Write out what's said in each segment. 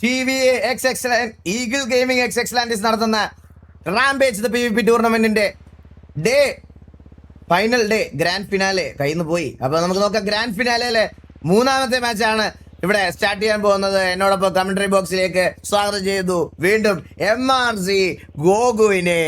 TVA X Excellent Eagle Gaming X Excellent നടത്തുന്ന rampage the PvP ടൂർണമെന്റിന്റെ day final day grand finale കയ്യിൽ നിന്ന് പോയി. അപ്പൊ നമുക്ക് നോക്കാം ഗ്രാൻഡ് ഫിനാലയിലെ മൂന്നാമത്തെ മാച്ചാണ് ഇവിടെ സ്റ്റാർട്ട് ചെയ്യാൻ പോകുന്നത്. എന്നോടൊപ്പം കമന്ററി ബോക്സിലേക്ക് സ്വാഗതം ചെയ്തു വീണ്ടും MRC ഗോകുവിനെ.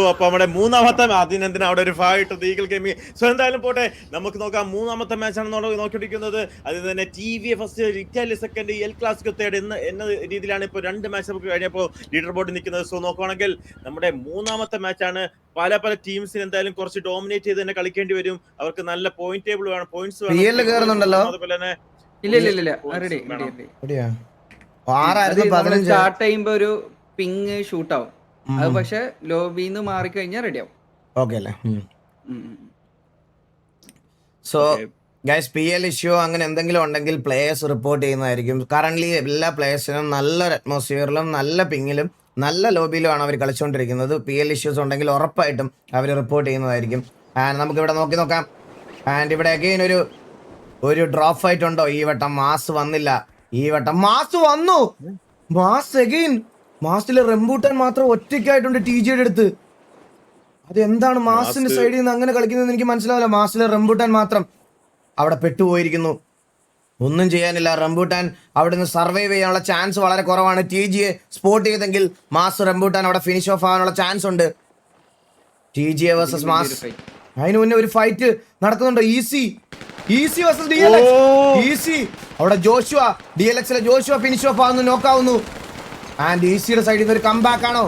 അപ്പൊ നമ്മുടെ മൂന്നാമത്തെ അതിനെന്തിനാ അവിടെ ഒരു ഫൈറ്റ് ഈഗിൾ ഗെയിമിംഗ്. സോ എന്തായാലും പോട്ടെ, നമുക്ക് നോക്കാം. മൂന്നാമത്തെ മാച്ചാണ് നോക്കിക്കൊണ്ടിരിക്കുന്നത്. അത് തന്നെ TVA first, Italy second, El Clasico third എന്ന രീതിയിലാണ് ഇപ്പോൾ രണ്ട് മാച്ച് നമുക്ക് കഴിഞ്ഞപ്പോൾ ലീഡർ ബോർഡിൽ നിൽക്കുന്നത്. സോ നോക്കുകയാണെങ്കിൽ നമ്മുടെ മൂന്നാമത്തെ മാച്ചാണ്. പല ടീംസിന് എന്തായാലും കുറച്ച് ഡോമിനേറ്റ് ചെയ്ത് തന്നെ കളിക്കേണ്ടി വരും. അവർക്ക് നല്ല പോയിന്റ് ടേബിൾ വേണം, പോയിന്റ്സ് വേണം. അതുപോലെ തന്നെ സ്റ്റാർട്ട് ചെയ്യുമ്പോ ഒരു പിങ് ഷൂട്ട് ആവും. അത് പക്ഷെ ലോബിന്ന് മാറിക്കഴിഞ്ഞാൽ റെഡി ആവും. ഓക്കെ അല്ലേ? സോ ഗൈസ്, PL ഇഷ്യൂ അങ്ങനെ എന്തെങ്കിലും ഉണ്ടെങ്കിൽ പ്ലേയേഴ്സ് റിപ്പോർട്ട് ചെയ്യുന്നതായിരിക്കും. കറന്റ് എല്ലാ പ്ലേയേഴ്സിനും നല്ലൊരു അറ്റ്മോസ്ഫിയറിലും നല്ല പിങ്ങിലും നല്ല ലോബിയിലുമാണ് അവർ കളിച്ചുകൊണ്ടിരിക്കുന്നത്. PL ഇഷ്യൂസ് ഉണ്ടെങ്കിൽ ഉറപ്പായിട്ടും അവർ റിപ്പോർട്ട് ചെയ്യുന്നതായിരിക്കും. ആൻഡ് നമുക്കിവിടെ നോക്കാം. ആൻഡ് ഇവിടെ അഗെയിൻ ഒരു ഡ്രോപ്പ് ഫൈറ്റ് ഉണ്ടോ? ഈ വട്ടം മാസ് വന്നില്ല. ഈ വട്ടം മാസ് വന്നു. Mass again. മാസിലെ റംബൂട്ടാൻ മാത്രം ഒറ്റയ്ക്കായിട്ടുണ്ട് TGയുടെ അടുത്ത്. അത് എന്താണ് മാസിന്റെ സൈഡിൽ നിന്ന് അങ്ങനെ കളിക്കുന്നതെന്ന് എനിക്ക് മനസ്സിലാവില്ല. മാസിലെ റംബൂട്ടാൻ മാത്രം അവിടെ പെട്ടുപോയിരിക്കുന്നു. ഒന്നും ചെയ്യാനില്ല. റംബൂട്ടാൻ അവിടെ നിന്ന് സർവൈവ് ചെയ്യാനുള്ള ചാൻസ് വളരെ കുറവാണ്. TGയെ സ്പോട്ട് ചെയ്തെങ്കിൽ മാസ് റംബൂട്ടാൻ അവിടെ ഫിനിഷ് ഓഫ് ആവാനുള്ള ചാൻസ് ഉണ്ട്. TGA versus mass. അതിന് മുന്നേ ഒരു ഫൈറ്റ് നടക്കുന്നുണ്ട്. Easy versus DLX. ഈസി അവിടെ ജോഷുവ, DLXലെ ജോഷുവ ഫിനിഷ് ഓഫ് ആവുന്നു, നോക്കാവുന്നു. ആൻഡ് ഈസിയുടെ സൈഡിൽ നിന്ന് ഒരു കംബാക്ക് ആണോ?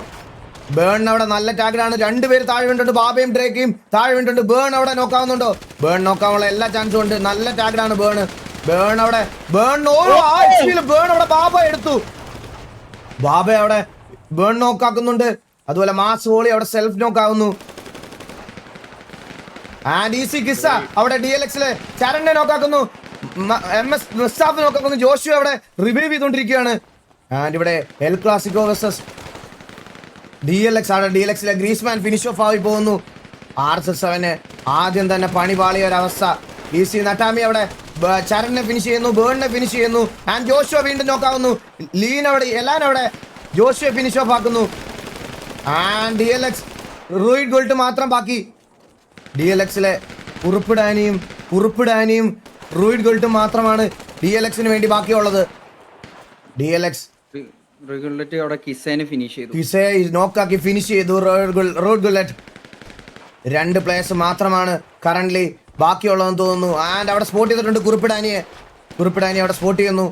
ബേൺ അവിടെ നല്ല ടാഗിലാണ്. രണ്ടുപേര് താഴെ വീണ്ടുണ്ട്. ബാബയും ഡ്രേക്കും താഴെ വീണ്ടുണ്ട്. ബേൺ അവിടെ നോക്കാവുന്നുണ്ടോ? ബേൺ നോക്കാനുള്ള എല്ലാ ചാൻസും ഉണ്ട്. നല്ല ടാഗിലാണ് ബേൺ അവിടെ. ബേൺ അവിടെ ബാബ എടുത്തു. ബാബ അവിടെ ബേൺ നോക്കാക്കുന്നുണ്ട്. അതുപോലെ മാസ് ഹോളി അവിടെ സെൽഫ് നോക്കാവുന്നു. ആൻഡ് ഈസി കിസ്സ അവിടെ DLXലെ ചരണിനെ നോക്കാക്കുന്നു. MS മുസ്താഫ് നോക്കാക്കുന്നു. ജോഷു അവിടെ റിവൈവ് ചെയ്തുകൊണ്ടിരിക്കുകയാണ്. ആൻഡ് ഇവിടെ എൽ ക്ലാസിക്കോ വേഴ്സസ് DLX ആണ്. DLXലെ ഗ്രീസ്മാൻ ഫിനിഷ് ഓഫ് ആയി പോകുന്നു. RSS7 ആദ്യം തന്നെ പണി പാളിയ ഒരവസ്ഥ. ഈസി നട്ടാമി അവിടെ ചരണിനെ ഫിനിഷ് ചെയ്യുന്നു. ബേണിനെ ഫിനിഷ് ചെയ്യുന്നു. ആൻഡ് ജോഷുവ വീണ്ടും നോക്കാവുന്നു. എലാൻ അവിടെ ജോഷുവെ ഫിനിഷ് ഓഫ് ആക്കുന്നു. ആൻഡ് DLX റൂയിഡ് ഗോൾട്ട് മാത്രം ബാക്കി. DLXലെ കുറുപ്പിടാനിയും റൂയിഡ് ഗോൾട്ടും മാത്രമാണ് DLXന് വേണ്ടി ബാക്കിയുള്ളത്. DLX കിസയെ നോക്കാക്കി ഫിനിഷ് ചെയ്തു. റോഡ് ഗുള്ളറ്റ്. രണ്ട് പ്ലേയേഴ്സ് മാത്രമാണ് കറന്റ്ലി ബാക്കിയുള്ളതെന്ന് തോന്നുന്നു. ആൻഡ് അവിടെ സ്പോട്ട് ചെയ്തിട്ടുണ്ട് കുറുപ്പിടാനി അവിടെ സ്പോട്ട് ചെയ്യുന്നു.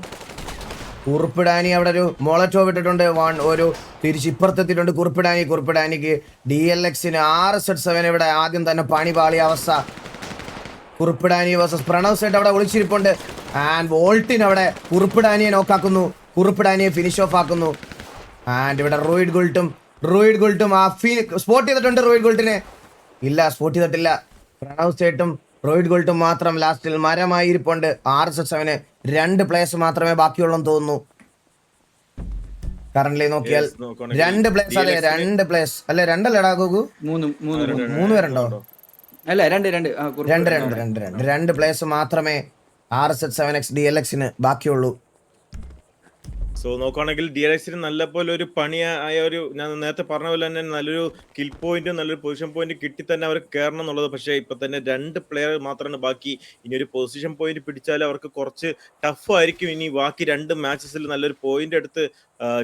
കുറുപ്പിടാനി അവിടെ ഒരു മൊളറ്റോ വിട്ടിട്ടുണ്ട്. ഒരു തിരിച്ചിപ്പുറത്തെത്തിയിട്ടുണ്ട് കുറുപ്പിടാനിക്ക്. DLXന് RSS7 ഇവിടെ ആദ്യം തന്നെ പണി പാളിയ അവസ്ഥ. കുറുപ്പിടാനി വേഴ്സസ് പ്രണവ് സെറ്റ് അവിടെ ഒളിച്ചിരിപ്പുണ്ട്. ആൻഡ് വോൾട്ടിൻ അവിടെ കുറുപ്പിടാനിയെ നോക്കാക്കുന്നു. കുറുപ്പിടാനിയെ ഫിനിഷ് ഓഫ് ആക്കുന്നു. ആൻഡ് ഇവിടെ റൂയിഡ് ഗുൾട്ടും സ്പോട്ട് ചെയ്തിട്ടുണ്ട്. റൂയിഡ് ഗുൾട്ടിനെ ഇല്ല, സ്പോട്ട് ചെയ്തിട്ടില്ല. പ്രണവ് സെറ്റും റൂയിഡ് ഗുൾട്ടും മാത്രം ലാസ്റ്റിൽ മരമായി ഇരിപ്പുണ്ട്. RSS7 രണ്ട് പ്ലേയേഴ്സ് മാത്രമേ ബാക്കിയുള്ളൂ തോന്നുന്നു. കറന്റ്ലി നോക്കിയാൽ രണ്ട് പ്ലേയേഴ്സ് അല്ലെ? രണ്ടല്ലടാ ഗോകു? മൂന്ന് പേരുണ്ടോ? അല്ല, രണ്ട് പ്ലേയേഴ്സ് മാത്രമേ RSS7X DLXന് ബാക്കിയുള്ളൂ. സോ നോക്കുകയാണെങ്കിൽ DLXന് നല്ലപോലെ ഒരു പണിയായ ഒരു, ഞാൻ നേരത്തെ പറഞ്ഞ പോലെ തന്നെ നല്ലൊരു കിൽ പോയിന്റും നല്ലൊരു പൊസിഷൻ പോയിന്റ് കിട്ടി തന്നെ അവർ കയറണം എന്നുള്ളത്. പക്ഷേ ഇപ്പൊ തന്നെ രണ്ട് പ്ലെയർ മാത്രമാണ് ബാക്കി. ഇനി ഒരു പൊസിഷൻ പോയിന്റ് പിടിച്ചാൽ അവർക്ക് കുറച്ച് ടഫ് ആയിരിക്കും. ഇനി ബാക്കി രണ്ട് മാച്ചസിൽ നല്ലൊരു പോയിന്റ് എടുത്ത്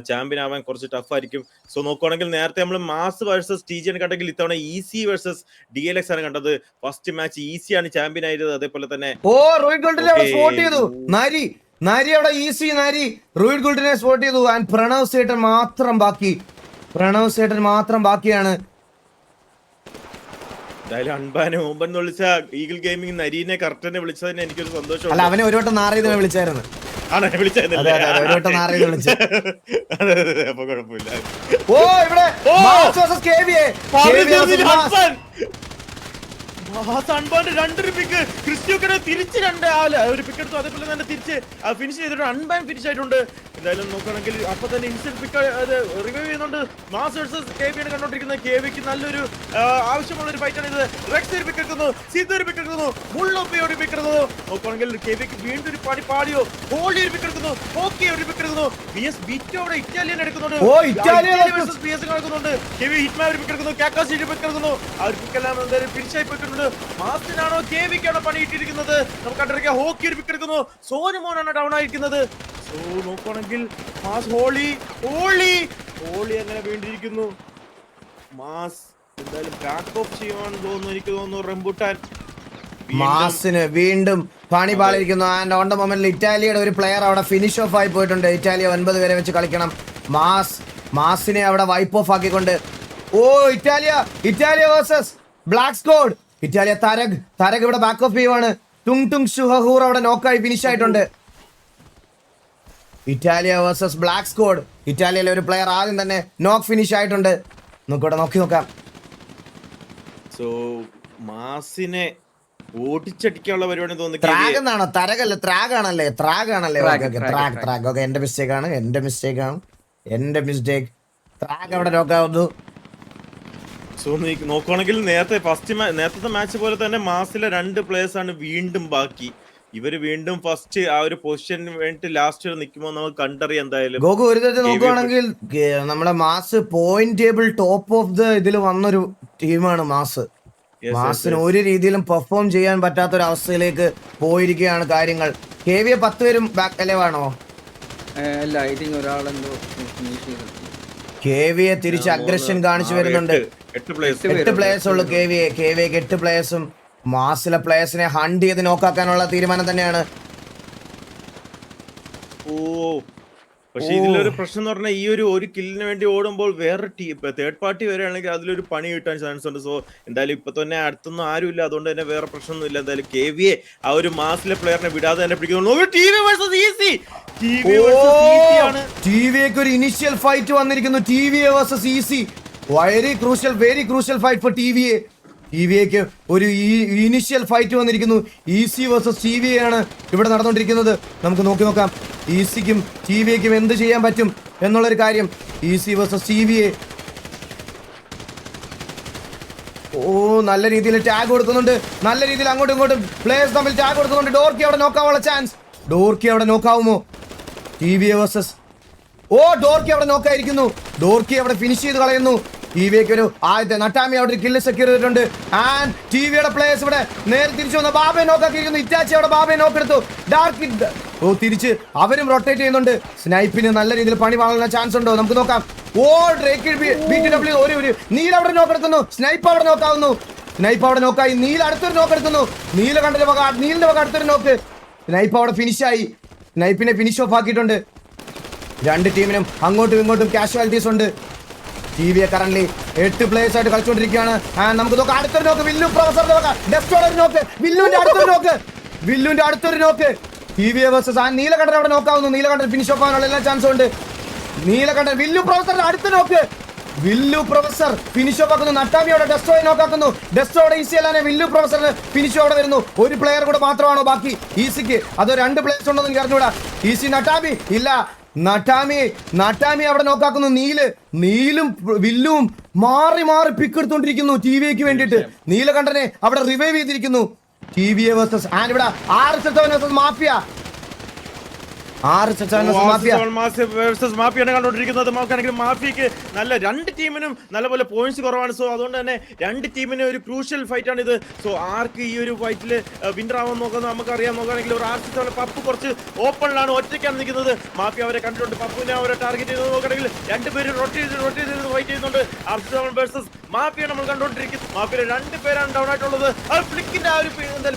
ചാമ്പ്യൻ ആവാൻ കുറച്ച് ടഫ് ആയിരിക്കും. സോ നോക്കുകയാണെങ്കിൽ നേരത്തെ നമ്മൾ മാസ് വേഴ്സസ് TG ആണ് കണ്ടെങ്കിൽ ഇത്തവണ ഈസി വേഴ്സസ് DLX ആണ് കണ്ടത്. ഫസ്റ്റ് മാച്ച് ഈസിയാണ് ചാമ്പ്യൻ ആയത്. അതേപോലെ തന്നെ നാരി അവിടെ റൂയിഡ് ഗോൾഡിനെ സ്പോട്ട് ചെയ്തു. ആൻഡ് പ്രണവ് സേട്ടൻ മാത്രം ബാക്കിയാണ്. വിളിച്ച ഈഗിൾ ഗെയിമിംഗ് നരീനെ കറക്റ്റ് വിളിച്ചതിന് എനിക്കൊരു സന്തോഷം. അല്ല, അവനെ ഒരു വട്ടം നാറിയതിനെ വിളിച്ചായിരുന്നു. അൺബാൻഡ് 2 പിക്ക് ക്രിസ്റ്റ്യോക്കനെ തിരിച്ച് ഒരു പിക്ക് എടുത്തു, അതേപോലെ തന്നെ തിരിച്ച് ഫിനിഷ് ചെയ്തിട്ട് അൺബാൻ ഫിനിഷ് ആയിട്ടുണ്ട്. എന്തായാലും നോക്കുകയാണെങ്കിൽ അപ്പൊ തന്നെ ഇൻസ്റ്റന്റ് പിക്ക് റിവൈവ് ചെയ്യുന്നുണ്ട്. മാസ് വേഴ്സസ് കെ വി ആണ് കണ്ടോണ്ടിരിക്കുന്നത്. കെ വിക്ക് നല്ലൊരു ആവശ്യമുള്ള ഒരു ഫൈറ്റ് ആണ് ഇത്. റെക്സ് ഒരു പിക്ക് എടുക്കുന്നു, സീത ഒരു പിക്ക് എടുക്കുന്നു, മുള്ളൊപ്പി ഒരു പിക്ക് എടുക്കുന്നു. നോക്കുകയാണെങ്കിൽ കെ വിക്ക് വീണ്ടും ഒരു പണി പാടിയോ, ഹോളി ഒരു പിക്ക് എടുക്കുന്നു, ഹോക്കി ഒരു പിക്ക് എടുക്കുന്നു. BS ബിറ്റോ അവിടെ ഇറ്റാലിയൻ എടുക്കുന്നുണ്ട്, നടക്കുന്നുണ്ട്. കെ വി ഹിറ്റ്മാൻ ഒരു പിക്ക് എടുക്കുന്നു, കാക്കാസി ഒരു പിക്ക് എടുക്കുന്നു. ആ ഒരു പിക്കെല്ലാം എന്തായാലും ഫിനിഷായി പോയിട്ടുണ്ട്. മാസിനാണോ കെ വിക്കാണോ പണി ഇട്ടിരിക്കുന്നത് നമുക്ക് കണ്ടിരിക്കാം. ഹോക്കി ഒരു പിക്ക് എടുക്കുന്നു, സോനുമോനാണ് ഡൗൺ ആയിരിക്കുന്നത്. സോ നോക്കുകയാണെങ്കിൽ മാസ് ഹോളി അങ്ങനെ വേണ്ടിയിരിക്കുന്നു. മാസ് എന്തായാലും ബാക്ക് ഓഫ് ചെയ്യുവാണെന്ന് തോന്നുന്നു, എനിക്ക് തോന്നുന്നു. റംബുട്ടാൻ മാസിന് വീണ്ടും പണി പാളിയിരിക്കുന്നു. ആൻഡ് ഓൺ ദ മൊമെന്റിൽ ഇറ്റാലിയുടെ ഒരു പ്ലെയർ അവിടെ ഫിനിഷ് ഓഫ് ആയി പോയിട്ടുണ്ട്. ഇറ്റാലിയ 9 പേരെ വെച്ച് കളിക്കണം. മാസിനെ അവിടെ വൈപ്പ് ഓഫ് ആക്കിക്കൊണ്ട് Italia versus black squad. Italia തരക് ഇവിടെ ബാക്ക് ഓഫ് ചെയ്യുവാണ്. ടുങ് ഷുഹൂർ അവിടെ നോക്കായി ഫിനിഷ് ആയിട്ടുണ്ട്. Italia versus black squad. ഇറ്റാലിയയിലെ ഒരു പ്ലെയർ ആദ്യം തന്നെ നോക്ക് ഫിനിഷ് ആയിട്ടുണ്ട്. നമുക്കിവിടെ നോക്കാം. സോ മാസിനെ ഓടിച്ചടിക്കാനുള്ള പരിപാടി തോന്നുന്നു. ത്രാഗ് എന്നാണോ? തരകല്ലേ, ത്രാഗ് ആണല്ലേ? എന്റെ മിസ്റ്റേക്ക് ആണ്. ത്രാഗ് അവിടെ നോക്കാവുന്നു. സോ നോക്കുവാണെങ്കിൽ നേരത്തെ മാച്ച് പോലെ തന്നെ മാസിലെ 2 പ്ലേയേഴ്സ് ആണ് വീണ്ടും ബാക്കി. ഇവര് വീണ്ടും ഫസ്റ്റ് ആ ഒരു പൊസിഷന് വേണ്ടി ലാസ്റ്റ് നിൽക്കുമ്പോൾ നമുക്ക് കണ്ടറിയാം. എന്തായാലും ഗോകു ഒരു തരത്തിൽ നോക്കുവാണെങ്കിൽ നമ്മുടെ mass point table top of the ഇതിൽ വന്നൊരു ടീമാണ് മാസിന് ഒരു രീതിയിലും പെർഫോം ചെയ്യാൻ പറ്റാത്ത ഒരു അവസ്ഥയിലേക്ക് പോയിരിക്കുകയാണ് കാര്യങ്ങൾ. KVA 10 പേരും ബാക്ക് അലേവാണോ? KVA തിരിച്ച് അഗ്രഷൻ കാണിച്ചു വരുന്നുണ്ട്. 8 പ്ലേയേഴ്സ് ഉള്ളു KVAക്ക് 8 പ്ലേയേഴ്സും. മാസിലെ പ്ലേയേഴ്സിനെ ഹണ്ട് ചെയ്ത് നോക്കാക്കാനുള്ള തീരുമാനം തന്നെയാണ്. പക്ഷെ ഇതിലൊരു പ്രശ്നം എന്ന് പറഞ്ഞാൽ ഈ ഒരു കില്ലിന് വേണ്ടി ഓടുമ്പോൾ വേറെ തേർഡ് പാർട്ടി വരികയാണെങ്കിൽ അതിലൊരു പണി കിട്ടാൻ ചാൻസ് ഉണ്ട്. സോ എന്തായാലും ഇപ്പൊ തന്നെ അടുത്തൊന്നും ആരുമില്ല, അതുകൊണ്ട് തന്നെ വേറെ പ്രശ്നമൊന്നും ഇല്ല. എന്തായാലും KVA ആ ഒരു മാസിലെ പ്ലെയറിനെ വിടാതെ തന്നെ പിടിക്കുന്നു. TVAക്ക് ഒരു ഇനിഷ്യൽ ഫൈറ്റ് വന്നിരിക്കുന്നു. TVA versus EC. Very crucial fight for TVAക്ക് ഒരു ഇനിഷ്യൽ ഫൈറ്റ് വന്നിരിക്കുന്നു. EC വേഴ്സസ് TVA ആണ് ഇവിടെ നടന്നുകൊണ്ടിരിക്കുന്നത്. നമുക്ക് നോക്കാം ECക്കും TVAക്കും എന്ത് ചെയ്യാൻ പറ്റും എന്നുള്ളൊരു കാര്യം. EC versus TVA. നല്ല രീതിയിൽ ടാഗ് കൊടുക്കുന്നുണ്ട്. നല്ല രീതിയിൽ അങ്ങോട്ടും ഇങ്ങോട്ടും പ്ലേയേഴ്സ് തമ്മിൽ ടാഗ് കൊടുക്കുന്നുണ്ട്. ഡോർക്കി അവിടെ നോക്കാവുള്ള ചാൻസ്. ഡോർക്കി അവിടെ നോക്കാവുമോ? TVA വേഴ്സസ് ഡോർക്കി അവിടെ നോക്കായിരിക്കുന്നു. ഡോർക്കി അവിടെ ഫിനിഷ് ചെയ്ത് കളയുന്നു. TVAക്ക് ഒരു ആദ്യത്തെ നട്ടാമി അവിടെ ഒരു കില്ല് സെക്യൂർ ചെയ്തിട്ടുണ്ട്. ആൻഡ് TVയുടെ പ്ലേയേഴ്സ് ഇവിടെ നേരെ തിരിച്ചു വന്ന ബാബയെ നോക്കാക്കിയിരിക്കുന്നു. ഇറ്റാച്ചി അവിടെ ബാബയെ നോക്കെടുത്തു. തിരിച്ച് അവരും റൊട്ടേറ്റ് ചെയ്യുന്നുണ്ട്. സ്നൈപ്പിന് നല്ല രീതിയിൽ പണി വാങ്ങുന്ന ചാൻസ് ഉണ്ടോ? നമുക്ക് നോക്കാം. ഒരു നീല അവിടെ നോക്കെടുക്കുന്നു. സ്നൈപ്പ് അവിടെ നോക്കാവുന്നു. സ്നൈപ്പ് അവിടെ നോക്കായി. നീല അടുത്തൊരു നോക്കെടുക്കുന്നു. നീലിന്റെ വക അടുത്തൊരു നോക്ക്. സ്നൈപ്പ് അവിടെ ഫിനിഷായി. സ്നൈപ്പിനെ ഫിനിഷ് ഓഫ് ആക്കിയിട്ടുണ്ട്. 2 ടീമിനും അങ്ങോട്ടും ഇങ്ങോട്ടും കാഷ്വാലിറ്റീസ് ഉണ്ട്. TVA കറന്റ് 8 പ്ലേയേഴ്സ് ആയിട്ട് കളിച്ചുകൊണ്ടിരിക്കുകയാണ്. നമുക്ക് നോക്കാം. അടുത്തൊരു നോക്ക്. വില്ലു പ്രൊഫസറിന്റെ നോക്ക്. ഡെസ്റ്റോടെ നോക്ക്. വില്ലുവിന്റെ അടുത്തൊരു നോക്ക്. TVA വേഴ്സസ് നീലകണ്ഠൻ അവിടെ നോക്കാവുന്നു. നീലകണ്ഠൻ ഫിനിഷ് ഓഫ് ആവാനുള്ള എല്ലാ ചാൻസും ഉണ്ട്. നീലകണ്ഠൻ വില്ലു പ്രൊഫസറിന്റെ അടുത്ത നോക്ക്. വില്ലു പ്രൊഫസർ ഫിനിഷ് ഓഫ് ആക്കുന്നു. നട്ടാമിയോടെ ഡെസ്റ്റോയെ നോക്കാക്കുന്നു. ഡെസ്റ്റോടെ ഈസി അല്ലാതെ വില്ലു പ്രൊഫസറിന് ഫിനിഷ് അവിടെ വരുന്നു. ഒരു പ്ലെയർ കൂടെ മാത്രമാണോ ബാക്കി ECക്ക്? അതോ 2 പ്ലേയേഴ്സ് ഉണ്ടോ എന്ന് അറിഞ്ഞൂടാ. EC നട്ടാമി ഇല്ല. നട്ടാമി അവിടെ നോക്കാക്കുന്നു. നീലും വില്ലും മാറി പിക്ക് എടുത്തോണ്ടിരിക്കുന്നു TVAക്ക് വേണ്ടിയിട്ട്. നീലകണ്ഠനെ അവിടെ റിവൈവ് ചെയ്തിരിക്കുന്നു. TVA വേഴ്സസ് ഇവിടെ RSS വേഴ്സസ് മാഫിയ. മാഫിയാണ് കണ്ടോണ്ടിരിക്കുന്നത്. നോക്കുകയാണെങ്കിൽ മാഫിയക്ക് നല്ല 2 ടീമിനും നല്ലപോലെ പോയിന്റ്സ് കുറവാണ്. സോ അതുകൊണ്ട് തന്നെ 2 ടീമിന് ഒരു ക്രൂഷ്യൽ ഫൈറ്റ് ആണ് ഇത്. സോ ആർക്ക് ഈ ഒരു ഫൈറ്റിൽ വിന്നർ ആവാൻ നോക്കുന്നത് നമുക്കറിയാം. നോക്കുകയാണെങ്കിൽ ഒരു RSS പപ്പ് കുറച്ച് ഓപ്പണിലാണ്, ഒറ്റയ്ക്കാണ് നിൽക്കുന്നത്. മാഫിയ അവരെ കണ്ടിട്ടുണ്ട്. പപ്പുവിനെ അവരെ ടാർഗറ്റ് ചെയ്ത് നോക്കുകയാണെങ്കിൽ 2 പേര് റൊട്ടേറ്റ് ചെയ്ത് ഫൈറ്റ് ചെയ്യുന്നുണ്ട്. RSS വേഴ്സസ് മാഫിയ നമ്മൾ കണ്ടോണ്ടിരിക്കുന്നത്. മാഫിയ 2 പേരാണ് ഡൗൺ ആയിട്ടുള്ളത്. അത് ഫ്ലിക്കിന്റെ ആ ഒരു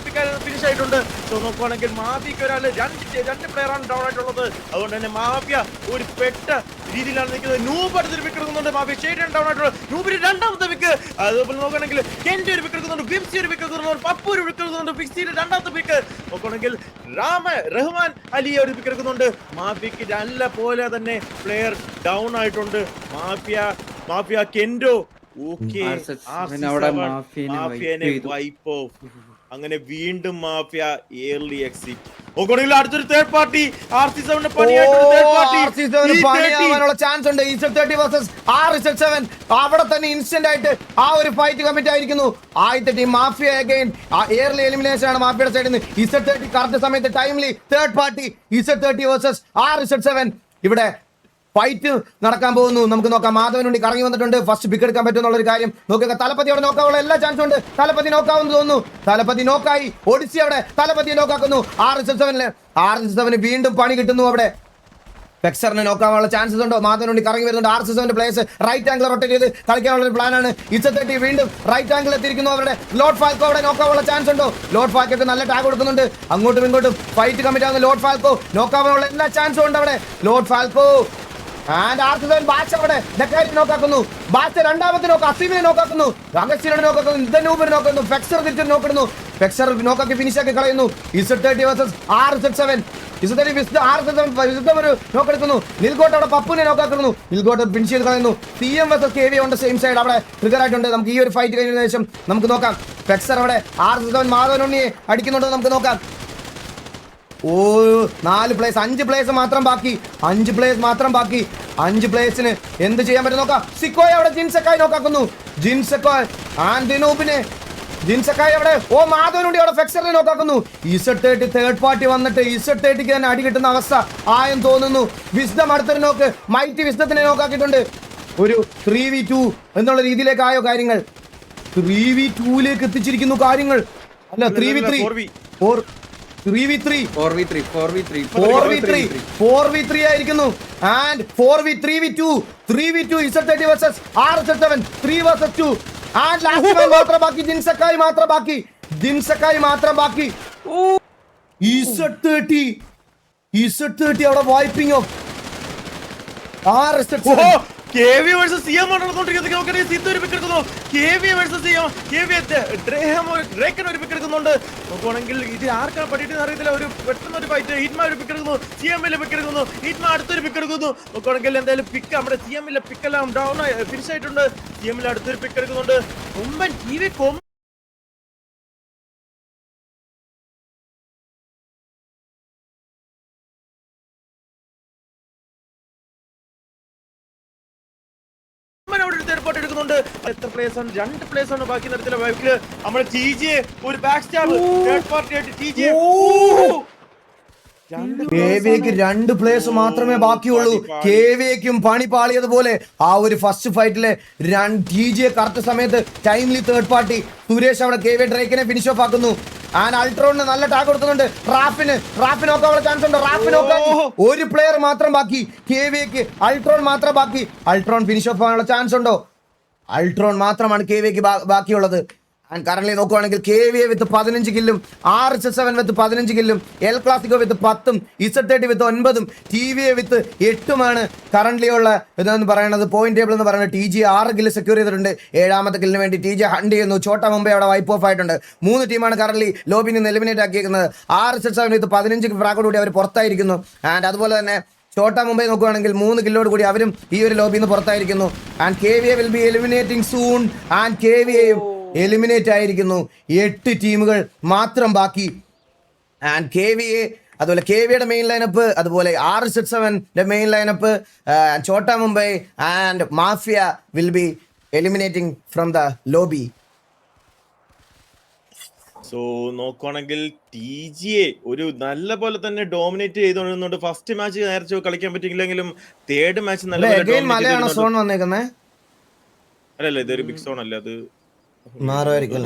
ഫിനിഷ് ആയിട്ടുണ്ട്. സോ നോക്കുകയാണെങ്കിൽ മാഫിയക്ക് ഒരാൾ 2 പ്ലെയറാണ് ഡൗൺ ആയിട്ടുള്ളത്. അതുകൊണ്ട് തന്നെ മാഫിയ ഒരു പെട്ട രീതിയിലാണ് നിൽക്കുന്നത്. നൂബ് അടുത്തൊരു വിക്ക് എടുക്കുന്നുണ്ട്. മാഫിയ ഷെയ്ഡ് ഡൗൺ ആയിട്ടുള്ളത്. നൂബിന് 2ാമത്തെ വിക്ക്. അതുപോലെ നോക്കുകയാണെങ്കിൽ കെൻഡി ഒരു വിക്ക് എടുക്കുന്നുണ്ട്. വിംസി ഒരു വിക്ക് എടുക്കുന്നുണ്ട്. പപ്പു ഒരു വിക്ക് എടുക്കുന്നുണ്ട്. ഫിക്സിയുടെ 2ാമത്തെ വിക്ക്. നോക്കുകയാണെങ്കിൽ റഹ്മാൻ അലി ഒരു വിക്ക് എടുക്കുന്നുണ്ട്. മാഫിയക്ക് നല്ല പോലെ തന്നെ പ്ലെയർ ഡൗൺ ആയിട്ടുണ്ട്. മാഫിയ കെൻഡോ ഓക്കെ RZ7 അവിടെ മാഫിയനെ വൈപ്പ് ഓഫ്. അങ്ങനെ വീണ്ടും മാഫിയ early exit. നോക്കുകയാണെങ്കിൽ അടുത്തൊരു തേർഡ് പാർട്ടി RC7 പണിയാവാനുള്ള ചാൻസ് ഉണ്ട്. EZ30 വേഴ്സസ് RZ7 അവിടെ തന്നെ ഇൻസ്റ്റന്റ് ആയിട്ട് ആ ഒരു ഫൈറ്റ് കമ്മിറ്റ് ആയിരിക്കുന്നു. ആദ്യത്തെ team mafia again early elimination ആണ് മാഫിയയുടെ സൈഡിൽ നിന്ന്. EZ30 കറക്റ്റ് സമയത്ത് timely third party EZ30 versus RZ7 ഇവിടെ ഫൈറ്റ് നടക്കാൻ പോകുന്നു. നമുക്ക് നോക്കാം. മാധവനുണ്ടി കറങ്ങി വന്നിട്ടുണ്ട്. ഫസ്റ്റ് പിക്ക് എടുക്കാൻ പറ്റും ഒരു കാര്യം നോക്കുക. തലപ്പതി അവിടെ നോക്കാനുള്ള എല്ലാ ചാൻസും ഉണ്ട്. തലപ്പതി നോക്കാവുന്ന തോന്നുന്നു. തലപ്പതി നോക്കായി. ഒഡിസി അവിടെ തലപ്പതിയെ നോക്കാക്കുന്നു. RZ7 വീണ്ടും പണി കിട്ടുന്നു. അവിടെ ഫെക്സറിനെ നോക്കാനുള്ള ചാൻസസ് ഉണ്ടോ? മാധവനുണ്ടി കറങ്ങി വരുന്നുണ്ട്. RZ7 players right angle rotate ചെയ്ത് കളിക്കാനുള്ള ഒരു പ്ലാനാണ്. EZ30 വീണ്ടും റൈറ്റ് ആംഗിൾ എത്തിയിരിക്കുന്നു. അവരുടെ ലോഡ് ഫാൽക്കോ അവിടെ നോക്കാനുള്ള ചാൻസ് ഉണ്ടോ? ലോഡ് ഫാൽക്കോക്ക് നല്ല ടാഗ് കൊടുക്കുന്നുണ്ട്. അങ്ങോട്ടും ഇങ്ങോട്ടും ഫൈറ്റ് കമ്മിറ്റ് ആകുന്ന ലോഡ് ഫാൽക്കോ നോക്കാനുള്ള എല്ലാ ചാൻസും ഉണ്ട്. അവിടെ ലോഡ് ഫാൽക്കോ ആൻഡ് RZ7 ബാച്ച അവിടെ ഡെക്കാരിനെ നോക്കാക്കുന്നു. ബാച്ച രണ്ടാമത്തെ നോക്ക് അസീമിനെ നോക്കാക്കുന്നു. അഗസ്റ്റിനെ നോക്കാക്കുന്നു. ഇതനൂബിനെ നോക്കുന്നു. ഫെക്സർ തിരിച്ചു നോക്കുന്നു. ഫെക്സർ നോക്കാക്കി ഫിനിഷ് ആക്കി കളയുന്നു. EZ30 versus RZ7. EZ30 RZ7 ഒരു നോക്കെടുക്കുന്നു. നിൽഗോട്ട് അവിടെ പപ്പുനെ നോക്കാക്കുന്നു. നിൽഗോട്ട് ഫിനിഷ് ചെയ്ത് കളയുന്നു. CM വേഴ്സസ് KV ഉണ്ട് സെയിം സൈഡ് അവിടെ ട്രിഗർ ആയിട്ടുണ്ട്. നമുക്ക് ഈ ഒരു ഫൈറ്റ് കഴിഞ്ഞതിന് ശേഷം നമുക്ക് നോക്കാം. ഫെക്സർ അവിടെ RZ7 മാധവനുണ്ണിയെ അടിക്കുന്നുണ്ടോ നമുക്ക് നോക്കാം. ഓ 4 പ്ലേയേഴ്സ് 5 പ്ലേയേഴ്സ് മാത്രം ബാക്കി. 5 പ്ലേയേഴ്സ് മാത്രം ബാക്കി. 5 പ്ലേയേഴ്സിന് എന്ത് ചെയ്യാൻ പറ്റും നോക്കാം. സിക്കോയ് അവിടെ ജിൻസക്കായി നോക്കാക്കുന്നു. ജിൻസക്കായ് ആൻഡ് ദിനൂപിനെ ജിൻസക്കായ് അവിടെ മാധവനുണ്ടി അവിടെ ഫെക്സറിനെ നോക്കാക്കുന്നു. EZ30 തേർഡ് പാർട്ടി വന്നിട്ട് EZ30ക്ക് തന്നെ അടി കിട്ടുന്ന അവസ്ഥ ആയെന്ന് തോന്നുന്നു. വിസ്ഡം അടുത്തൊരു നോക്ക് മൈറ്റി വിസ്ഡത്തിനെ നോക്കാക്കിയിട്ടുണ്ട്. ഒരു 3v2 എന്നുള്ള രീതിയിലേക്ക് ആയോ കാര്യങ്ങൾ? 3v2ലേക്ക് എത്തിച്ചിരിക്കുന്നു കാര്യങ്ങൾ. അല്ല 3v3 ആയിരിക്കുന്നു. And 3v2 EZ30 versus RZ7 3 versus 2 and last man മാത്രം ബാക്കി. ജിൻസക്കായി മാത്രം ബാക്കി. EZ30 അവിടെ wiping of RZ7. KV versus CM ആണ് നടന്നുകൊണ്ടിരിക്കുന്നത്. നോക്കണേ സിദ്ധു ഒരു പിക്ക് എടുക്കുന്നു. KV versus CM. KV ഡ്രേക്കൻ ഒരു പിക്ക് എടുക്കുന്നുണ്ട്. നോക്കുവാണെങ്കിൽ ഇത് ആർക്കാണ് പറ്റിയിട്ട് അറിയത്തില്ല. ഒരു പെട്ടെന്ന് ഒരു ഫൈറ്റ്. ഹിറ്റ്മ ഒരു പിക്ക് എടുക്കുന്നു. CM പിക്ക് എടുക്കുന്നു. ഹിറ്റ്മ അടുത്തൊരു പിക്ക് എടുക്കുന്നു. നോക്കുവാണെങ്കിൽ എന്തായാലും പിക്ക് നമ്മുടെ CM പിക്കെല്ലാം ഡൗൺ ഫിനിഷ് ആയിട്ടുണ്ട്. CM അടുത്തൊരു പിക്ക് എടുക്കുന്നുണ്ട്. കൊമ്പൻ KV എടുക്കുന്നുണ്ട്. എത്ര പ്ലേയേഴ്സ് ആണ്? 2 പ്ലേയേഴ്സ് ആണ് ബാക്കി നടത്തില്ല. ബൈക്കില് നമ്മുടെ TJ ഒരു ബാക്ക് സ്റ്റാബ് തേർഡ് പാർട്ടി ആയിട്ട് TJ KVക്ക് 2 പ്ലേയേഴ്സ് മാത്രമേ ബാക്കിയുള്ളൂ. KVക്കും പണി പാളിയതുപോലെ ആ ഒരു ഫസ്റ്റ് ഫൈറ്റിലെ TJ കറക്റ്റ് സമയത്ത് ടൈംലി തേർഡ് പാർട്ടി സുരേഷ് അവിടെ KV ഡ്രേക്കിനെ ഫിനിഷ് ഓഫ് ആക്കുന്നു. ആൻഡ് അൾട്രോണിന് നല്ല ടാഗ് കൊടുക്കുന്നുണ്ട്. റാഫിന് നോക്കാനുള്ള ചാൻസ് ഉണ്ട്. ഒരു പ്ലെയർ മാത്രം ബാക്കി. KVക്ക് അൾട്രോൺ മാത്രം ബാക്കി. അൾട്രോൺ ഫിനിഷ് ഓഫ് ആകാനുള്ള ചാൻസ് ഉണ്ടോ? അൾട്രോൺ മാത്രമാണ് KVക്ക് ബാക്കിയുള്ളത്. ആൻഡ് കറന്റ് നോക്കുവാണെങ്കിൽ KV വിത്ത് 15 കില്ലും RZ7 വിത്ത് 15 കില്ലും എൽ ക്ലാസിക്കോ വിത്ത് 10ഉം EZ30 വിത്ത് 9ഉം TVA വിത്ത് 8ഉമാണ് കറന്റ് ഉള്ള ഇതെന്ന് പറയുന്നത്. പോയിന്റ് ടേബിൾ എന്ന് പറയുന്നത് TG 6 കില്ല് സെക്യൂർ ചെയ്തിട്ടുണ്ട്. 7ാമത്തെ കില്ലിന് വേണ്ടി TG ഹണ്ട് ചെയ്യുന്നു. ഛോട്ടാ മുംബൈ അവിടെ വൈപ്പ് ഓഫ് ആയിട്ടുണ്ട്. 3 ടീമാണ് കറന്റ് ലോബിയിൽ നിന്ന് എലിമിനേറ്റ് ആക്കിയിരിക്കുന്നത്. RZ7 വിത്ത് 15 ഫ്രാഗോട് കൂടി അവർ പുറത്തായിരിക്കുന്നു. ആൻഡ് അതുപോലെ തന്നെ ഛോട്ടാ മുംബൈ നോക്കുകയാണെങ്കിൽ 3 കില്ലോട് കൂടി അവരും ഈ ഒരു ലോബിയിൽ നിന്ന് പുറത്തായിരിക്കുന്നു. And KVA will be eliminating soon. And KVAയും എലിമിനേറ്റ് ആയിരിക്കുന്നു. 8 ടീമുകൾ മാത്രം ബാക്കി. ആൻഡ് KVA അതുപോലെ KVയുടെ മെയിൻ ലൈനപ്പ്, അതുപോലെ RZ7ന്റെ main lineup, Chhota Mumbai and mafia will be eliminating from the lobby. So നോക്കുവാണെങ്കിൽ TGA ഒരു നല്ല പോലെ തന്നെ ഡോമിനേറ്റ് ചെയ്തുകൊണ്ടിരുന്നുണ്ട്. ഫസ്റ്റ് മാച്ച് നേരത്തെ കളിക്കാൻ പറ്റിയില്ലെങ്കിലും തേർഡ് മാച്ച് നല്ല മലയാള സോൺ വന്നേക്കുന്നേ അല്ലല്ല, ഇതൊരു ബിഗ് സോൺ അല്ല, അത് മാറുമായിരിക്കും.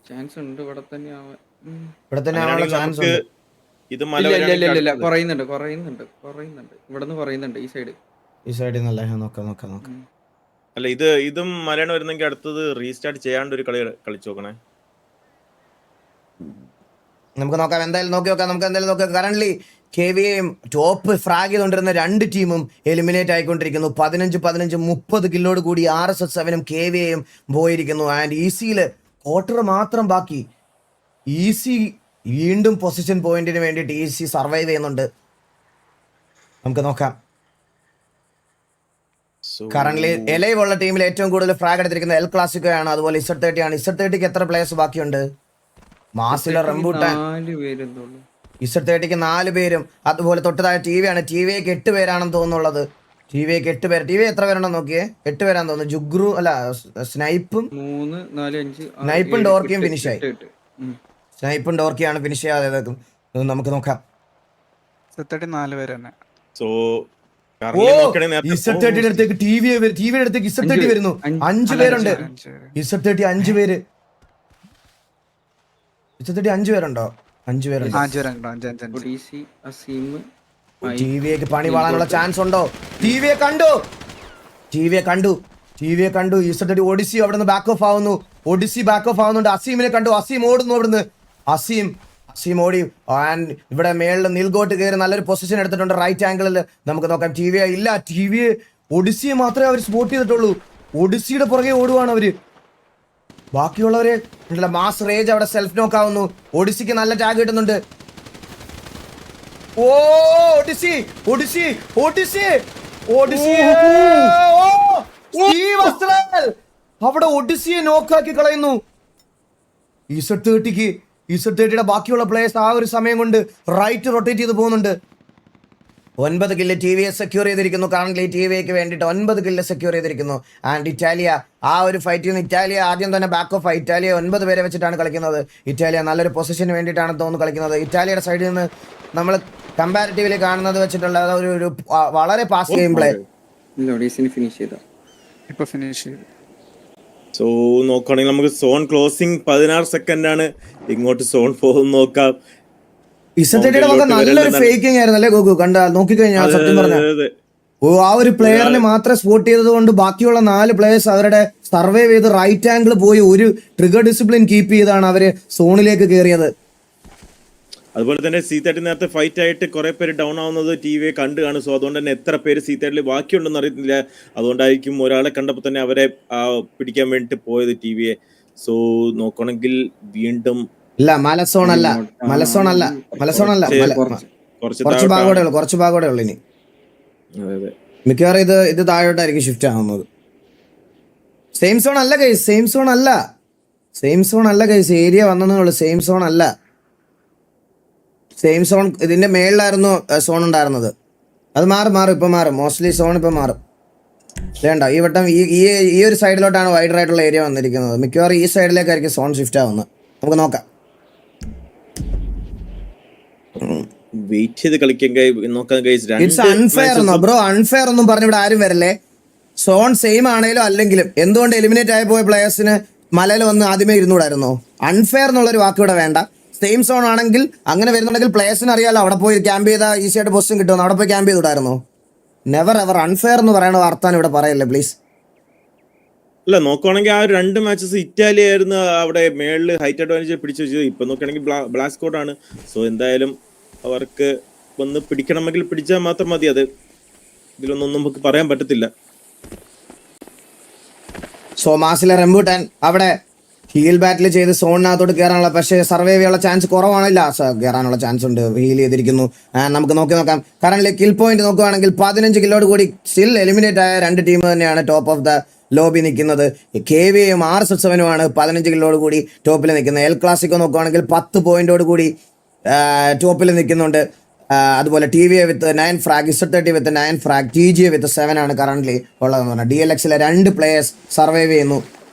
ചാൻസ് ഉണ്ട് ഇവിടെ തന്നെ ഇത് കുറയുന്നുണ്ട് ഇവിടുന്ന് കുറയുന്നുണ്ട്. ഈ സൈഡിൽ നല്ല നോക്കാം. അല്ല ഇതും മലയാളം വരുന്നെങ്കിൽ അടുത്തത് റീസ്റ്റാർട്ട് ചെയ്യാണ്ട് ഒരു കളി കളിച്ചു നോക്കണേ. നമുക്ക് നോക്കാം. എന്തായാലും നോക്കി നോക്കാം. കറന്റ്ലി KVAയും ടോപ്പ് ഫ്രാഗ് ചെയ്തുകൊണ്ടിരുന്ന 2 ടീമും എലിമിനേറ്റ് ആയിക്കൊണ്ടിരിക്കുന്നു. 15-15 30 കില്ലോട് കൂടി RZ7ഉം KVAയും പോയിരിക്കുന്നു. ആൻഡ് ECയിൽ ക്വാർട്ടർ മാത്രം ബാക്കി. EC വീണ്ടും പൊസിഷൻ പോയിന്റിന് വേണ്ടിയിട്ട് EC സർവൈവ് ചെയ്യുന്നുണ്ട്. നമുക്ക് നോക്കാം. കറന്റ് എലൈവ് ഉള്ള ടീമിൽ ഏറ്റവും കൂടുതൽ ഫ്രാഗ് എടുത്തിരിക്കുന്നത് എൽ ക്ലാസിക്കോ ആണ്. അതുപോലെ Z30 ആണ്. Z30ക്ക് എത്ര പ്ലേയേഴ്സ് ബാക്കിയുണ്ട്? മാസിലെ റംബൂട്ടാൻ 4 പേരെന്തോളൂ. Z30ക്ക് 4 പേരും. അതുപോലെ തൊട്ടതായ TV ആണ്. TV-ക്ക് 8 പേരാണെന്ന് തോന്നുന്നുള്ളത്. TV-ക്ക് 8 പേര്. TV എത്ര പേരുണ്ടെന്ന് നോക്കിയേ. 8 പേരാന്ന് തോന്നുന്നു. ജുഗ്രു അല്ല സ്നൈപ്പും 3 4 5 സ്നൈപ്പും ഡോർക്കിയും ഫിനിഷായി. സ്നൈപ്പും ഡോർക്കിയാണ് ഫിനിഷ് ചെയ്യാതെ. നമുക്ക് നോക്കാം. Z30 പേര് തന്നെ. സോ ഓ Z30 അടുത്തേക്ക് ടിവിയുടെ അടുത്തേക്ക് Z30 വരുന്നു. 5 പേരുണ്ട്. Z30 5 പേര്. Z30 5 പേരുണ്ടോ? 5 പേരുണ്ട്. ഒഡീസി, അസീം, ടിവിക്ക് പണി വാളാനുള്ള ചാൻസ് ഉണ്ടോ? ടിവിയെ കണ്ടു. Z30 ഒഡിസി അവിടെ നിന്ന് ബാക്ക് ഓഫ് ആവുന്നു. ആവുന്നുണ്ട്. അസീമിനെ കണ്ടു. അസീം ഓടുന്നു അവിടുന്ന്. അസീം ഓടി. ആൻഡ് ഇവിടെ മേളിൽ നിൽഗോട്ട് കയറി നല്ലൊരു പൊസിഷൻ എടുത്തിട്ടുണ്ട് റൈറ്റ് ആംഗിളിൽ. നമുക്ക് നോക്കാം. ടിവിയെ ഒഡിസിയെ മാത്രമേ അവർ സ്പോട്ട് ചെയ്തിട്ടുള്ളൂ. ഒഡിസിയുടെ പുറകെ ഓടുവാണ് അവര്. ബാക്കിയുള്ളവരെ മാസ് റേജ് അവിടെ സെൽഫ് നോക്ക് ആവുന്നു. ഒഡിസിക്ക് നല്ല ടാഗ് കിട്ടുന്നുണ്ട്. ഓ ഒഡിസി അവിടെ ഒഡിസിയെ നോക്കാക്കി കളയുന്നു. Z30യുടെ ബാക്കിയുള്ള പ്ലേയേഴ്സ് ആ ഒരു സമയം കൊണ്ട് റൈറ്റ് റൊട്ടേറ്റ് ചെയ്ത് പോകുന്നുണ്ട്. 9 കില്ല് ടിവിയെ സെക്യൂർ ചെയ്തിരിക്കുന്നു. കറന്റ് ടിവിക്ക് വേണ്ടിയിട്ട് 9 കില്ല് സെക്യൂർ ചെയ്തിരിക്കുന്നു. ആൻഡ് ഇറ്റാലിയ ആ ഒരു ഫൈറ്റിൽ നിന്ന് ഇറ്റാലിയ ആദ്യം തന്നെ ബാക്ക് ഓഫ്. ഇറ്റാലിയ 9 പേരെ വെച്ചിട്ടാണ് കളിക്കുന്നത്. ഇറ്റാലിയ നല്ലൊരു പൊസിഷന് വേണ്ടിയിട്ടാണ് തോന്നുന്നു കളിക്കുന്നത്. ഇറ്റാലിയയുടെ സൈഡിൽ നിന്ന് നമ്മൾ കമ്പാരിറ്റീവ്ലി കാണുന്നത് വെച്ചിട്ടുള്ള ഒരു വളരെ പാസ് ഗെയിം പ്ലേ. ഫിനിഷ് ചെയ്തു. സോ നോക്കുകയാണെങ്കിൽ നമുക്ക് സോൺ ക്ലോസിംഗ് 16 സെക്കൻഡ് ആണ്. ഇങ്ങോട്ട് സോൺ പോകുന്ന നോക്കാം. Z30യുടെ വക നല്ലൊരു ഫേക്കിംഗ് ആയിരുന്നു അല്ലേ ഗോകു? നോക്കിക്കഴിഞ്ഞാൽ സത്യം പറഞ്ഞാൽ ആ ഒരു പ്ലെയറിനെ മാത്രം സ്പോട്ട് ചെയ്തത് കൊണ്ട് ബാക്കിയുള്ള 4 പ്ലേയേഴ്സ് അവരുടെ സർവൈവ് ചെയ്ത് റൈറ്റ് ആംഗിൾ പോയി ഒരു ട്രിഗർ ഡിസിപ്ലിൻ കീപ്പ് ചെയ്താണ് അവര് സോണിലേക്ക് കയറിയത്. അതുപോലെ തന്നെ C30 നേരത്തെ ഫൈറ്റ് ആയിട്ട് കുറെ പേര് ഡൗൺ ആവുന്നത് ടിവിയെ കണ്ടു കാണും. സോ അതുകൊണ്ട് തന്നെ എത്ര പേര് C30 ബാക്കിയുണ്ടെന്ന് അറിയത്തില്ല. അതുകൊണ്ടായിരിക്കും ഒരാളെ കണ്ടപ്പോൾ തന്നെ അവരെ പിടിക്കാൻ വേണ്ടിട്ട് പോയത് ടിവിയെ. സോ നോക്കണമെങ്കിൽ വീണ്ടും ഇല്ല മലസോൺ അല്ല കുറച്ച് ഭാഗോടെ ഉള്ളു. ഇനി മിക്കവാറും ഇത് താഴോട്ടായിരിക്കും ഷിഫ്റ്റ് ആവുന്നത്. സെയിം സോൺ അല്ല ഗൈസ്. ഏരിയ വന്നതേ ഉള്ളൂ. സെയിം സോൺ ഇതിന്റെ മേളിലായിരുന്നു സോൺ ഉണ്ടായിരുന്നത്. അത് മാറും ഇപ്പൊ മാറും. മോസ്റ്റ്ലി സോൺ ഇപ്പൊ മാറും. വേണ്ട ഈ വട്ടം ഈ ഒരു സൈഡിലോട്ടാണ് വൈഡർ ആയിട്ടുള്ള ഏരിയ വന്നിരിക്കുന്നത്. മിക്കവാറും ഈ സൈഡിലേക്കായിരിക്കും സോൺ ഷിഫ്റ്റ് ആവുന്നത്. നമുക്ക് നോക്കാം. വെയിറ്റ് ചെയ്ത് കളിക്കാൻ നോക്കാം. It's unfair bro. അൺഫെയർ ഒന്നും പറഞ്ഞ് ഇവിടെ ആരും വരല്ലേ. സോൺ സെയിം ആണെങ്കിലും അല്ലെങ്കിലും എന്തുകൊണ്ട് എലിമിനേറ്റ് ആയി പോയ പ്ലേയേഴ്സിന് മലയിൽ വന്ന് ആദ്യമേ ഇരുന്നൂടായിരുന്നോ? അൺഫെയർ എന്നുള്ളൊരു വാക്ക് ഇവിടെ വേണ്ട. സെയിം സോൺ ആണെങ്കിൽ അങ്ങനെ വരുന്നുണ്ടെങ്കിൽ പ്ലേയേഴ്സിന് അറിയാലോ അവിടെ പോയി ക്യാമ്പ് ചെയ്താൽ ഈസി ആയിട്ട് പൊസിഷൻ കിട്ടുമെന്ന്. അവിടെ പോയി ക്യാമ്പ് ചെയ്തിടായിരുന്നോ? Never ever. അൺഫെയർ എന്ന് പറയുന്ന വാർത്താൻ ഇവിടെ പറയല്ലേ പ്ലീസ്. അല്ല നോക്കുകയാണെങ്കിൽ ആ 2 മാച്ചസ് ഇറ്റാലി ആയിരുന്നു അവിടെ മേളിൽ ഹൈറ്റ് അഡ്വാൻറ്റേജ് പിടിച്ചു വെച്ചത്. ഇപ്പൊ നോക്കുകയാണെങ്കിൽ ബ്ലാക്ക് ആണ്. സോ എന്തായാലും അവർക്ക് വന്ന് പിടിക്കണമെങ്കിൽ പിടിച്ചാൽ മാത്രം മതി. അത് ഇതിലൊന്നും നമുക്ക് പറയാൻ പറ്റത്തില്ല. സോ മാസിലെ റംബൂട്ടാൻ അവിടെ ഹീൽ ബാറ്റിൽ ചെയ്ത് സോണിനകത്തോട്ട് കയറാനുള്ള പക്ഷേ സർവൈവ് ചെയ്യാനുള്ള ചാൻസ് കുറവാണില്ല. കയറാനുള്ള ചാൻസ് ഉണ്ട്. ഹീൽ ചെയ്തിരിക്കുന്നു. നമുക്ക് നോക്കാം. കറന്റ് കിൽ പോയിന്റ് നോക്കുകയാണെങ്കിൽ 15 കില്ലോട് കൂടി സ്റ്റിൽ എലിമിനേറ്റ് ആയ 2 ടീം തന്നെയാണ് ടോപ്പ് ഓഫ് ദ ലോബി നിൽക്കുന്നത്. KVയും RSS7ഉമാണ് 15 കില്ലോട് കൂടി ടോപ്പിൽ നിൽക്കുന്നത്. എൽ ക്ലാസിക്കോ നോക്കുകയാണെങ്കിൽ 10 പോയിന്റോട് കൂടി ടോപ്പിൽ നിൽക്കുന്നുണ്ട്. അതുപോലെ TVA വിത്ത് 9 ഫ്രാഗ്, Z30 വിത്ത് 9 ഫ്രാഗ്, TGA വിത്ത് 7 ആണ് കറന്റ് ഉള്ളതെന്ന് പറഞ്ഞാൽ. DLXലെ 2 പ്ലേയേഴ്സ് സർവൈവ് ചെയ്യുന്നു.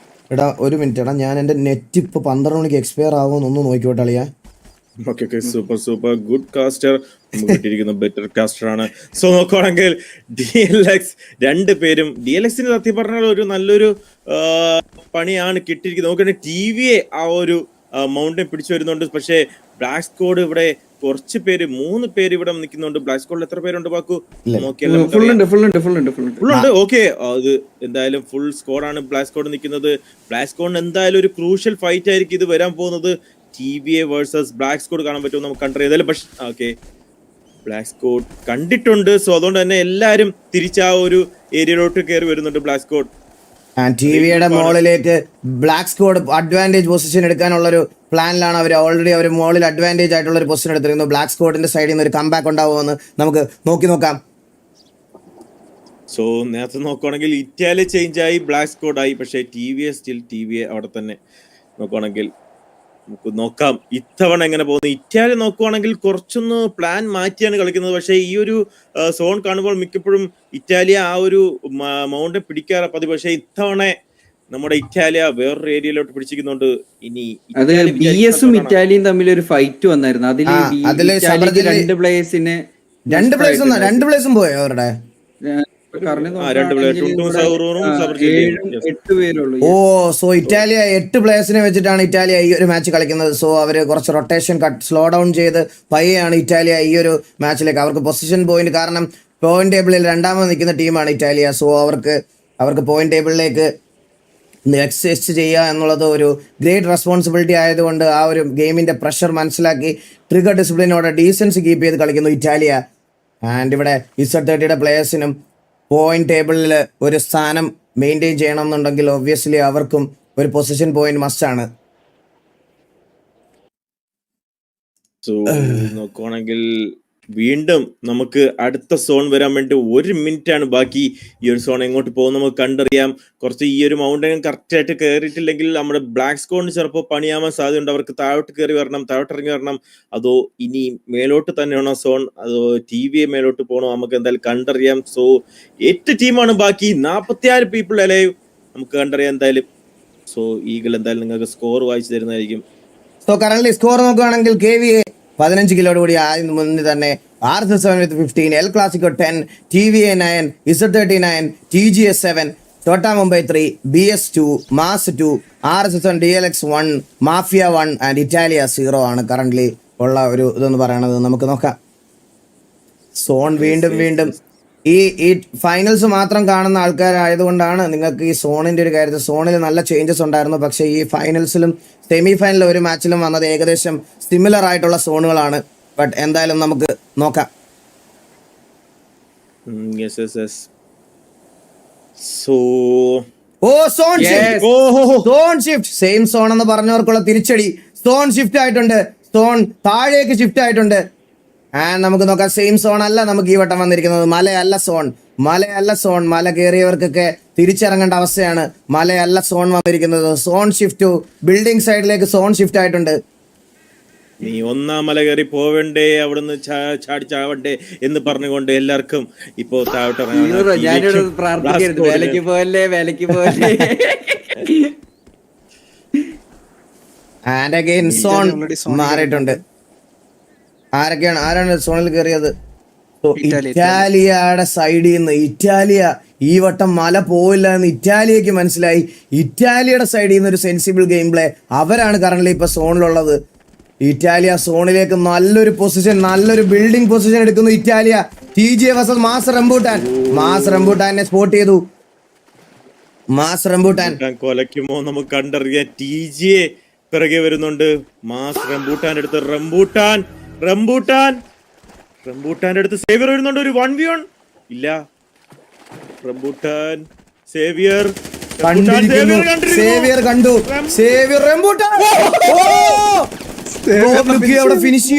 എടാ ഒരു മിനിറ്റ് എടാ, ഞാൻ എൻ്റെ നെറ്റ് ഇപ്പോൾ 12 മണിക്ക് എക്സ്പയർ ആകുമെന്നൊന്ന് നോക്കിക്കോട്ടെ അളിയാ. സൂപ്പർ ഗുഡ് കാസ്റ്റർ കിട്ടിയിരിക്കുന്ന ബെറ്റർ കാസ്റ്റർ ആണ്. സോ നോക്കുകയാണെങ്കിൽ DLX 2 പേരും DLXന് സത്യം പറഞ്ഞാൽ ഒരു നല്ലൊരു പണിയാണ് കിട്ടിയിരിക്കുന്നത്. നോക്കുകയാണെങ്കിൽ TVA ആ ഒരു മൗണ്ടൻ പിടിച്ചു വരുന്നുണ്ട്. പക്ഷേ ബ്ലാക്ക് സ്ക്വാഡ് ഇവിടെ കുറച്ച് പേര് 3 പേര് ഇവിടെ നിൽക്കുന്നുണ്ട്. ബ്ലാക്ക് സ്ക്വാഡിൽ എത്ര പേരുണ്ട് ബാക്കു നോക്കിയാൽ? ഓക്കെ, അത് എന്തായാലും ഫുൾ സ്ക്വാഡാണ് ബ്ലാക്ക് സ്ക്വാഡ് നിൽക്കുന്നത്. ബ്ലാക്ക് സ്ക്വാഡിന് എന്തായാലും ഒരു ക്രൂഷ്യൽ ഫൈറ്റ് ആയിരിക്കും ഇത് വരാൻ പോകുന്നത്. TVA വേഴ്സസ് ബ്ലാക്ക് സ്ക്വാഡ് കാണാൻ പറ്റും നമുക്ക് കണ്ടു. ഏതായാലും പക്ഷേ ഓക്കെ ബ്ലാക്ക് സ്ക്വാഡ് കണ്ടിട്ടുണ്ട്. സോ അതുകൊണ്ട് തന്നെ എല്ലാവരും തിരിച്ച് ആ ഒരു ഏരിയയിലോട്ട് കയറി വരുന്നുണ്ട് ബ്ലാക്ക് സ്ക്വാഡ്. TVയുടെ മോളിലേക്ക് ബ്ലാക്ക് സ്ക്വാഡ് അഡ്വാൻറ്റേജ് പൊസിഷൻ എടുക്കാനുള്ളൊരു പ്ലാനിലാണ് അവർ. ഓൾറെഡി അവർ മോളിൽ അഡ്വാൻറ്റേജ് ആയിട്ടുള്ള ഒരു പൊസിഷൻ എടുത്തിരിക്കുന്നു. ബ്ലാക്ക് സ്ക്വാഡിന്റെ സൈഡിൽ നിന്ന് ഒരു കംബാക്ക് ഉണ്ടാവുമെന്ന് നമുക്ക് നോക്കാം. സോ നേരത്തെ നോക്കുവാണെങ്കിൽ ഇറ്റാലി ചേഞ്ച് ആയി, ബ്ലാക്ക് സ്കോഡ് ആയി, പക്ഷേ ടി വി എ അവിടെ തന്നെ നോക്കുവാണെങ്കിൽ നമുക്ക് നോക്കാം ഇത്തവണ എങ്ങനെ പോകുന്നു. ഇറ്റാലി നോക്കുവാണെങ്കിൽ കുറച്ചൊന്ന് പ്ലാൻ മാറ്റിയാണ് കളിക്കുന്നത്. പക്ഷേ ഈ ഒരു സോൺ കാണുമ്പോൾ മിക്കപ്പോഴും ഇറ്റാലിയ ആ ഒരു മൗണ്ട് പിടിക്കാറ് പതിവ്. പക്ഷേ ഇത്തവണ നമ്മുടെ ഇറ്റാലിയ വേറൊരു ഏരിയയിലോട്ട് പിടിച്ചിരിക്കുന്നുണ്ട്. ഇനി അത് BS-ഉം ഇറ്റാലിയും തമ്മിൽ ഒരു ഫൈറ്റ് വന്നായിരുന്നു. അതില് ഇറ്റാലിക്ക് രണ്ട് പ്ലേയേഴ്സിന് രണ്ട് പ്ലേസും പോയോ അവരുടെ? 8 പേരുള്ളൂ. ഓ, സോ ഇറ്റാലിയ 8 പ്ലേയേഴ്സിനെ വെച്ചിട്ടാണ് ഇറ്റാലിയ ഈ ഒരു മാച്ച് കളിക്കുന്നത്. സോ അവര് കുറച്ച് റൊട്ടേഷൻ സ്ലോ ഡൗൺ ചെയ്ത് പയ്യാണ് ഇറ്റാലിയ ഈ ഒരു മാച്ചിലേക്ക്. അവർക്ക് പൊസിഷൻ പോയിന്റ്, കാരണം പോയിന്റ് ടേബിളിൽ രണ്ടാമത് നിൽക്കുന്ന ടീമാണ് ഇറ്റാലിയ. സോ അവർക്ക് പോയിന്റ് ടേബിളിലേക്ക് എക്സിസ്റ്റ് ചെയ്യുക എന്നുള്ളത് ഒരു ഗ്രേറ്റ് റെസ്പോൺസിബിലിറ്റി ആയതുകൊണ്ട് ആ ഒരു ഗെയിമിന്റെ പ്രഷർ മനസ്സിലാക്കി ട്രിഗർ ഡിസിപ്ലിനോടെ ഡീസൻസ് കീപ്പ് ചെയ്ത് കളിക്കുന്നു ഇറ്റാലിയ. ആൻഡ് ഇവിടെ Z30 പ്ലേയേഴ്സിനും പോയിന്റ് ടേബിളിൽ ഒരു സ്ഥാനം മെയിൻറ്റെയിൻ ചെയ്യണം എന്നുണ്ടെങ്കിൽ ഒബ്വിയസ്ലി അവർക്കും ഒരു പൊസിഷൻ പോയിന്റ് മസ്റ്റാണ്. സോ നോക്കുവാണെങ്കിൽ വീണ്ടും നമുക്ക് അടുത്ത സോൺ വരാൻ വേണ്ടി 1 മിനിറ്റ് ആണ് ബാക്കി. ഈ ഒരു സോൺ എങ്ങോട്ട് പോകും നമുക്ക് കണ്ടറിയാം. കുറച്ച് ഈ ഒരു മൗണ്ടൻ കറക്റ്റ് ആയിട്ട് കയറിയിട്ടില്ലെങ്കിൽ നമ്മുടെ ബ്ലാക്ക് സ്കോണിന് ചിലപ്പോൾ പണിയാവാൻ സാധ്യതയുണ്ട്. അവർക്ക് താഴോട്ട് കയറി വരണം, താഴോട്ട് ഇറങ്ങി വരണം. അതോ ഇനി മേലോട്ട് തന്നെയാണോ സോൺ, അതോ TV മേലോട്ട് പോകണോ, നമുക്ക് എന്തായാലും കണ്ടറിയാം. സോ 8 ടീമാണ് ബാക്കി, 46 പീപ്പിൾ അലൈവ്. നമുക്ക് കണ്ടറിയാം എന്തായാലും. സോ ഈഗിൾ എന്തായാലും നിങ്ങൾക്ക് സ്കോർ വായിച്ചു തരുന്നതായിരിക്കും. സോ കറന്റ് സ്കോർ നോക്കുകയാണെങ്കിൽ KVA 15 കിലോയോട് കൂടി ആദ്യം മുന്നിൽ തന്നെ, RS7 with 15, El Clasico 10, TVA 9, Z39, TGS 7, Tota Mumbai 3, BS 2, Mass 2, RS7 DLX 1, Mafia 1 and Italia 0 ആണ് കറന്റ് ഉള്ള ഒരു ഇതെന്ന് പറയണത്. നമുക്ക് നോക്കാം. സോൺ വീണ്ടും ഈ ഫൈനൽസ് മാത്രം കാണുന്ന ആൾക്കാരായതുകൊണ്ടാണ് നിങ്ങൾക്ക് ഈ സോണിന്റെ ഒരു കാര്യത്തിൽ സോണിൽ നല്ല ചേഞ്ചസ് ഉണ്ടായിരുന്നു. പക്ഷേ ഈ ഫൈനൽസിലും സെമി ഫൈനലിലും ഒരു മാച്ചിലും വന്നത് ഏകദേശം സിമിലർ ആയിട്ടുള്ള സോണുകളാണ്. ബട്ട് എന്തായാലും നമുക്ക് നോക്കാം. സോൺ ഷിഫ്റ്റ് സെയിം സോൺ എന്ന് പറഞ്ഞവർക്കുള്ള തിരിച്ചടി. സോൺ ഷിഫ്റ്റ് ആയിട്ടുണ്ട്, സോൺ താഴേക്ക് ഷിഫ്റ്റ് ആയിട്ടുണ്ട്. ആൻഡ് നമുക്ക് നോക്കാം, സെയിം സോൺ അല്ല നമുക്ക് ഈ വട്ടം വന്നിരിക്കുന്നത്. മലയല്ല സോൺ. മല കയറിയവർക്കൊക്കെ തിരിച്ചിറങ്ങേണ്ട അവസ്ഥയാണ്. മലയല്ല സോൺ വന്നിരിക്കുന്നത്. സോൺ ഷിഫ്റ്റ് ടു ബിൽഡിംഗ് സൈഡിലേക്ക് സോൺ ഷിഫ്റ്റ് ആയിട്ടുണ്ട്. നീ ഒന്നാം മല കയറി പോവണ്ടേ, അവിടുന്ന് ചാടിച്ചാവണ്ടേ എന്ന് പറഞ്ഞുകൊണ്ട് എല്ലാവർക്കും ഇപ്പോ ഞാനിവിടെ പ്രാർത്ഥിക്കരുത്, വേലക്ക് പോവല്ലേ. ആൻഡ് അഗൈൻ സോൺ മാറിയിട്ടുണ്ട്. ആരാണ് സോണിൽ കയറിയത്? ഇറ്റാലിയയുടെ സൈഡിൽ നിന്ന് ഇറ്റാലിയ ഈ വട്ടം മല പോയില്ല എന്ന് ഇറ്റാലിയക്ക് മനസ്സിലായി. ഇറ്റാലിയയുടെ സൈഡിൽ നിന്ന് ഒരു സെൻസിബിൾ ഗെയിം പ്ലേ. അവരാണ് കറന്റ് ഇപ്പൊ സോണിലുള്ളത്. ഇറ്റാലിയ സോണിലേക്ക് നല്ലൊരു പൊസിഷൻ, നല്ലൊരു ബിൽഡിംഗ് പൊസിഷൻ എടുക്കുന്നു ഇറ്റാലിയ. TGA vs മാസ് റംബൂട്ടാനെ സ്പോട്ട് ചെയ്തു. മാസ് റംബൂട്ടാൻ കൊലക്കുമോ നമുക്ക് കണ്ടറിയാം. TGA പിറകെ വരുന്നുണ്ട്. മാസ് റംബൂട്ടാന്റെ അടുത്ത് റംബൂട്ടാന്റെ അടുത്ത് സേവിയർ വരുന്നുണ്ട്. ഒരു 1v1 ഇല്ല. റംബൂട്ടാൻ സേവിയർ കണ്ടു. സേവിയർ റംബൂട്ടാൻ അവിടെ ഫിനിഷ്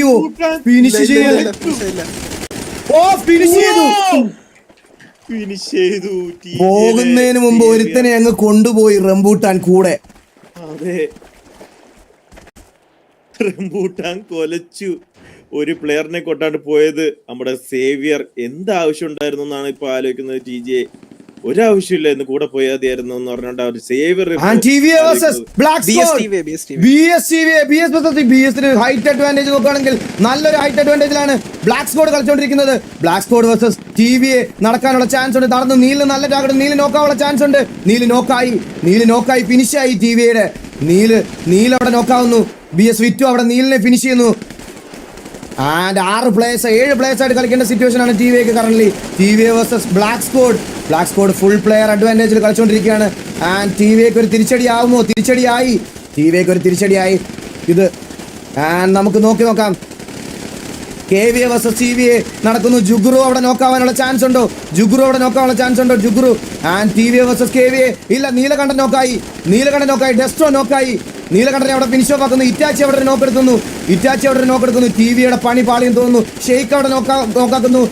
ചെയ്തു. പോകുന്നതിന് മുമ്പ് ഒരുത്തനെ അങ്ങ് കൊണ്ടുപോയി റംബൂട്ടാൻ കൂടെ. അതെ, റംബൂട്ടാൻ കൊലച്ചു. ഒരു പ്ലെയറിനെ കൊണ്ടാണ്ട് പോയത് നമ്മുടെ സേവിയർ. എന്താവശ്യം ഉണ്ടായിരുന്നു എന്നാണ് ഇപ്പൊ ആലോചിക്കുന്നത് TGA. ഒരാവശ്യമില്ല, എന്ന് കൂടെ പോയാൽ മതിയായിരുന്നു എന്ന് പറഞ്ഞോണ്ട് അവർ സേവിയർ ഹൈറ്റ് അഡ്വാൻറ്റേജ് നോക്കുകയാണെങ്കിൽ നല്ലൊരു ഹൈറ്റ് അഡ്വാൻറ്റേജിലാണ് ബ്ലാക്ക് സ്കോഡ് കളിച്ചുകൊണ്ടിരിക്കുന്നത്. ബ്ലാക്ക് സ്കോഡ് വേഴ്സസ് TVA നടക്കാനുള്ള ചാൻസ് ഉണ്ട്. നടന്ന് നീല് നല്ല ടാർഗറ്റ്, നീല് നോക്കാനുള്ള ചാൻസ് ഉണ്ട്. നീല് നോക്കായി ഫിനിഷായി TVയുടെ. നീല് അവിടെ നോക്കാവുന്നു. BS വിറ്റു അവിടെ നീലിനെ ഫിനിഷ് ചെയ്യുന്നു. ആൻഡ് 7 പ്ലേയേഴ്സ് ആയിട്ട് കളിക്കേണ്ട സിറ്റുവേഷൻ ആണ് TVക്ക് current. TVA versus black squad full player അഡ്വാൻറ്റേജിൽ കളിച്ചുകൊണ്ടിരിക്കുകയാണ്. ആൻഡ് TVക്ക് ഒരു തിരിച്ചടിയാവുമോ? TVക്ക് ഒരു തിരിച്ചടിയായി ഇത്. ആൻഡ് നമുക്ക് നോക്കാം. KVA vs TVA നടക്കുന്നു. ജുഗ്രു അവിടെ നോക്കാവാനുള്ള ചാൻസ് ഉണ്ടോ? ജുഗ്രു. ആൻഡ് TVA vs KVA ഇല്ല. നീലകണ്ഠൻ നോക്കായി. ഡെസ്ട്രോ നോക്കായി. നീലകണ്ഠനെ അവിടെ ഫിനിഷ് ഓഫ് ആക്കുന്നു. ഇറ്റാച്ചി അവിടെ നോക്കെടുക്കുന്നു. ടിവിയുടെ പണി പാളിയും തോന്നുന്നു. ഷെയ്ഖ് അവിടെ നോക്കാക്കുന്നു.